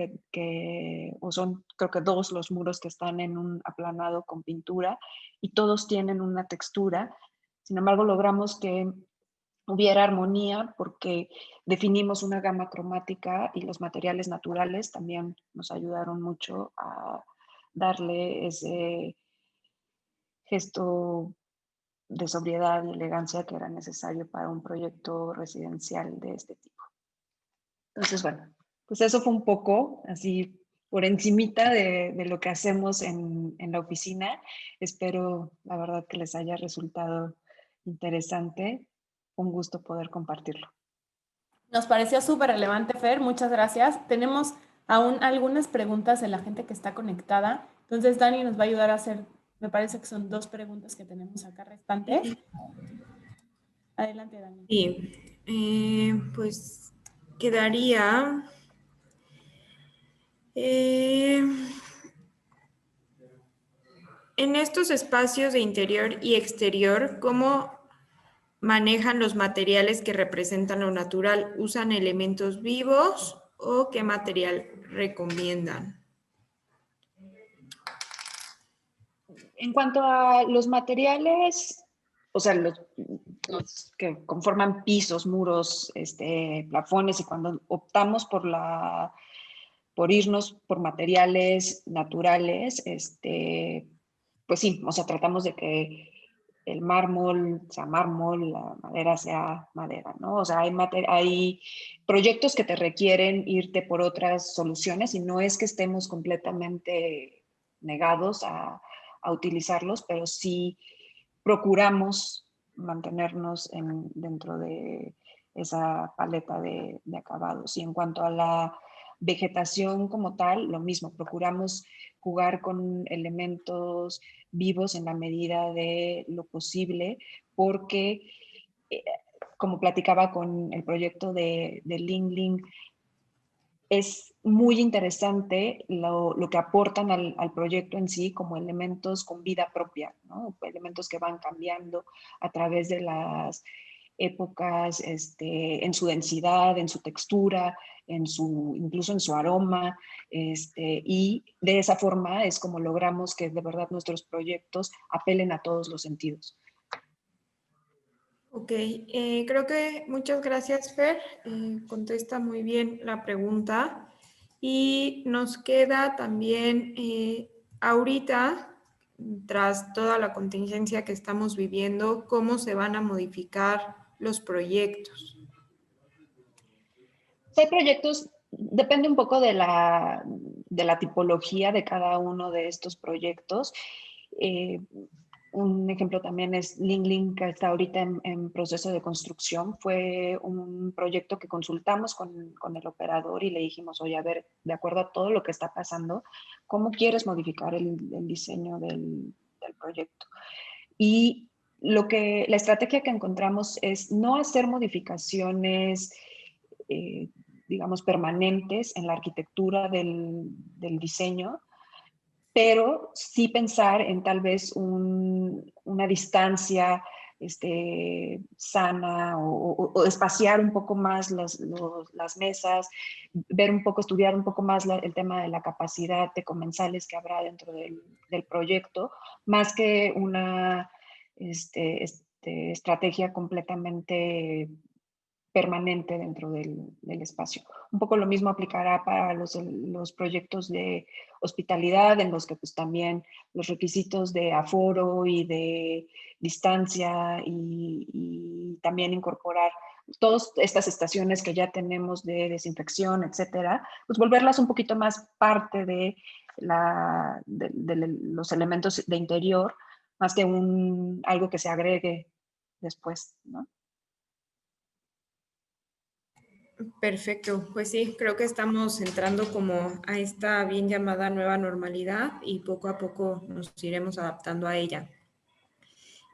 S3: o son creo que 2 los muros que están en un aplanado con pintura, y todos tienen una textura. Sin embargo, logramos que hubiera armonía porque definimos una gama cromática, y los materiales naturales también nos ayudaron mucho a darle ese gesto de sobriedad y elegancia que era necesario para un proyecto residencial de este tipo. Entonces, bueno, pues eso fue un poco así por encimita de lo que hacemos en la oficina. Espero, la verdad, que les haya resultado interesante. Un gusto poder compartirlo.
S2: Nos pareció súper relevante, Fer, muchas gracias. Tenemos aún algunas preguntas de la gente que está conectada. Entonces, Dani nos va a ayudar a hacer, me parece que son 2 preguntas que tenemos acá restantes. Adelante, Dani.
S4: Sí, pues quedaría... en estos espacios de interior y exterior, ¿cómo manejan los materiales que representan lo natural? ¿Usan elementos vivos o qué material recomiendan?
S3: En cuanto a los materiales, o sea, los que conforman pisos, muros, plafones, y cuando optamos por irnos por materiales naturales, pues sí, o sea, tratamos de que el mármol sea mármol, la madera sea madera, ¿no? O sea, hay proyectos que te requieren irte por otras soluciones, y no es que estemos completamente negados a utilizarlos, pero sí procuramos mantenernos dentro de esa paleta de acabados. Y en cuanto a la vegetación como tal, lo mismo, procuramos jugar con elementos vivos en la medida de lo posible, porque como platicaba con el proyecto de Ling Ling, es muy interesante lo que aportan al proyecto en sí como elementos con vida propia, ¿no? Elementos que van cambiando a través de las épocas, en su densidad, en su textura, incluso en su aroma, y de esa forma es como logramos que de verdad nuestros proyectos apelen a todos los sentidos.
S4: Ok, creo que muchas gracias, Fer. Contesta muy bien la pregunta. Y nos queda también, ahorita, tras toda la contingencia que estamos viviendo, ¿cómo se van a modificar los proyectos?
S3: Hay proyectos, depende un poco de la tipología de cada uno de estos proyectos. Un ejemplo también es Ling Ling, que está ahorita en proceso de construcción. Fue un proyecto que consultamos con el operador y le dijimos, oye, a ver, de acuerdo a todo lo que está pasando, ¿cómo quieres modificar el diseño del proyecto? Y la estrategia que encontramos es no hacer modificaciones, digamos, permanentes en la arquitectura del diseño, pero sí pensar en tal vez una distancia sana o espaciar un poco más las mesas, ver un poco, estudiar un poco más el tema de la capacidad de comensales que habrá dentro del proyecto, más que una estrategia completamente permanente dentro del espacio. Un poco lo mismo aplicará para los proyectos de hospitalidad, en los que pues también los requisitos de aforo y de distancia y también incorporar todas estas estaciones que ya tenemos de desinfección, etcétera, pues volverlas un poquito más parte de los elementos de interior, más que algo que se agregue después, ¿no?
S4: Perfecto, pues sí, creo que estamos entrando como a esta bien llamada nueva normalidad y poco a poco nos iremos adaptando a ella.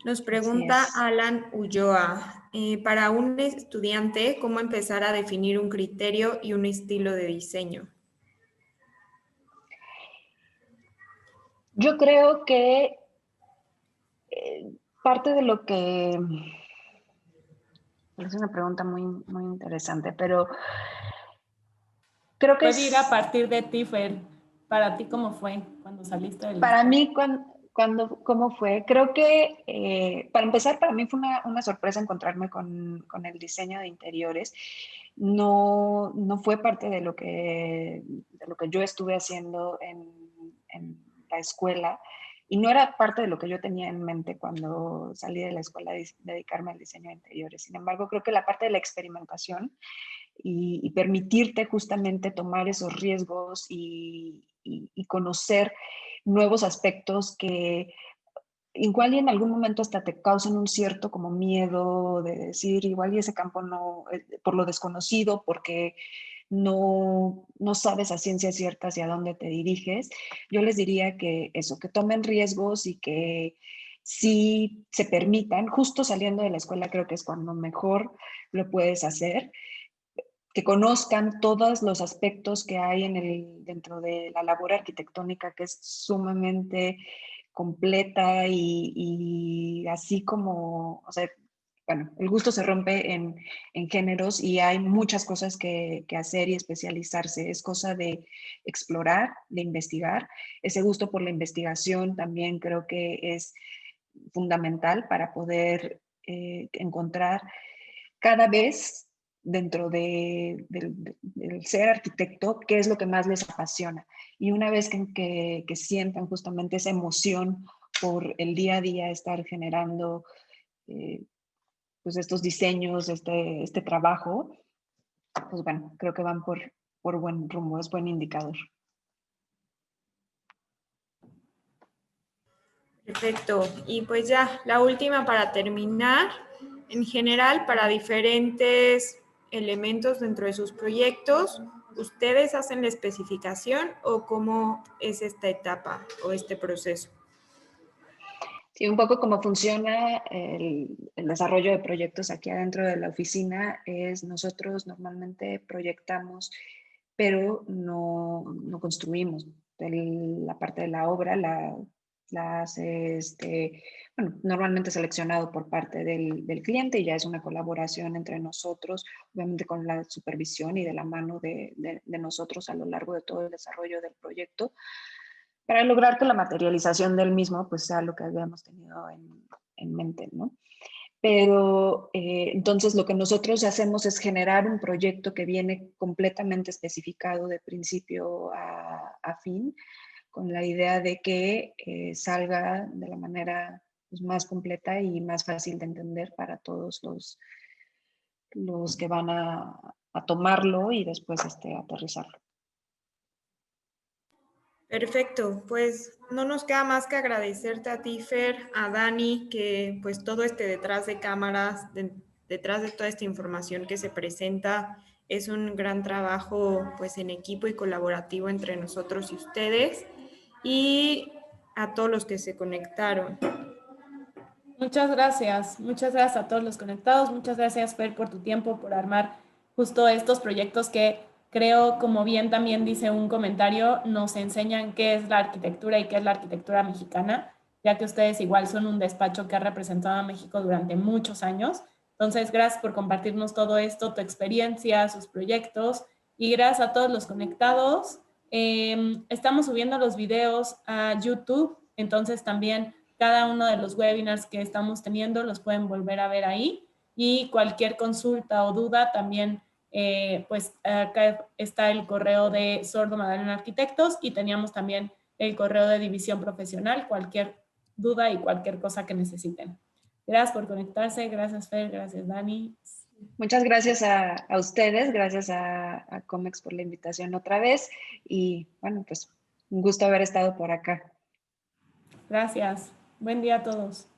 S4: Nos pregunta Alan Ulloa, para un estudiante, ¿cómo empezar a definir un criterio y un estilo de diseño?
S3: Yo creo que parte de lo que... Es una pregunta muy, muy interesante, pero creo que
S2: puede ir a partir de ti, Fer. Para ti, ¿cómo fue cuando saliste de la
S3: para
S2: escuela?
S3: mí, ¿cómo fue? Creo que, para empezar, para mí fue una sorpresa encontrarme con el diseño de interiores. No fue parte de lo que yo estuve haciendo en la escuela y no era parte de lo que yo tenía en mente cuando salí de la escuela de dedicarme al diseño de interiores. Sin embargo, creo que la parte de la experimentación y permitirte justamente tomar esos riesgos y conocer nuevos aspectos que igual y en algún momento hasta te causan un cierto como miedo de decir igual y ese campo no, por lo desconocido, porque no sabes a ciencia cierta hacia dónde te diriges. Yo les diría que eso, que tomen riesgos y que sí se permitan, justo saliendo de la escuela creo que es cuando mejor lo puedes hacer, que conozcan todos los aspectos que hay dentro de la labor arquitectónica, que es sumamente completa y así como, o sea, bueno, el gusto se rompe en géneros y hay muchas cosas que hacer y especializarse. Es cosa de explorar, de investigar. Ese gusto por la investigación también creo que es fundamental para poder encontrar cada vez dentro del ser arquitecto, qué es lo que más les apasiona. Y una vez que sientan justamente esa emoción por el día a día estar generando pues estos diseños, este trabajo, pues bueno, creo que van por buen rumbo, es buen indicador.
S4: Perfecto. Y pues ya, la última para terminar. En general, para diferentes elementos dentro de sus proyectos, ¿ustedes hacen la especificación o cómo es esta etapa o este proceso?
S3: Sí, un poco cómo funciona el desarrollo de proyectos aquí adentro de la oficina es nosotros normalmente proyectamos, pero no construimos. La parte de la obra la hace, bueno, normalmente seleccionado por parte del cliente y ya es una colaboración entre nosotros, obviamente con la supervisión y de la mano de nosotros a lo largo de todo el desarrollo del proyecto, para lograr que la materialización del mismo pues sea lo que habíamos tenido en mente, ¿no? Pero entonces lo que nosotros hacemos es generar un proyecto que viene completamente especificado de principio a fin, con la idea de que salga de la manera pues, más completa y más fácil de entender para todos los que van a tomarlo y después aterrizarlo.
S4: Perfecto, pues no nos queda más que agradecerte a ti, Fer, a Dani, que pues todo detrás de cámaras, detrás de toda esta información que se presenta, es un gran trabajo pues en equipo y colaborativo entre nosotros y ustedes, y a todos los que se conectaron.
S2: Muchas gracias a todos los conectados, muchas gracias Fer por tu tiempo, por armar justo estos proyectos que creo, como bien también dice un comentario, nos enseñan qué es la arquitectura y qué es la arquitectura mexicana ya que ustedes igual son un despacho que ha representado a México durante muchos años. Entonces, gracias por compartirnos todo esto, tu experiencia, sus proyectos, y gracias a todos los conectados. Estamos subiendo los videos a YouTube, entonces también cada uno de los webinars que estamos teniendo los pueden volver a ver ahí, y cualquier consulta o duda también, pues acá está el correo de Sordo Magdalena Arquitectos, y teníamos también el correo de División Profesional, cualquier duda y cualquier cosa que necesiten. Gracias por conectarse, gracias Fer, gracias Dani.
S3: Muchas gracias a ustedes, gracias a Comex por la invitación otra vez y bueno, pues un gusto haber estado por acá.
S2: Gracias. Buen día a todos.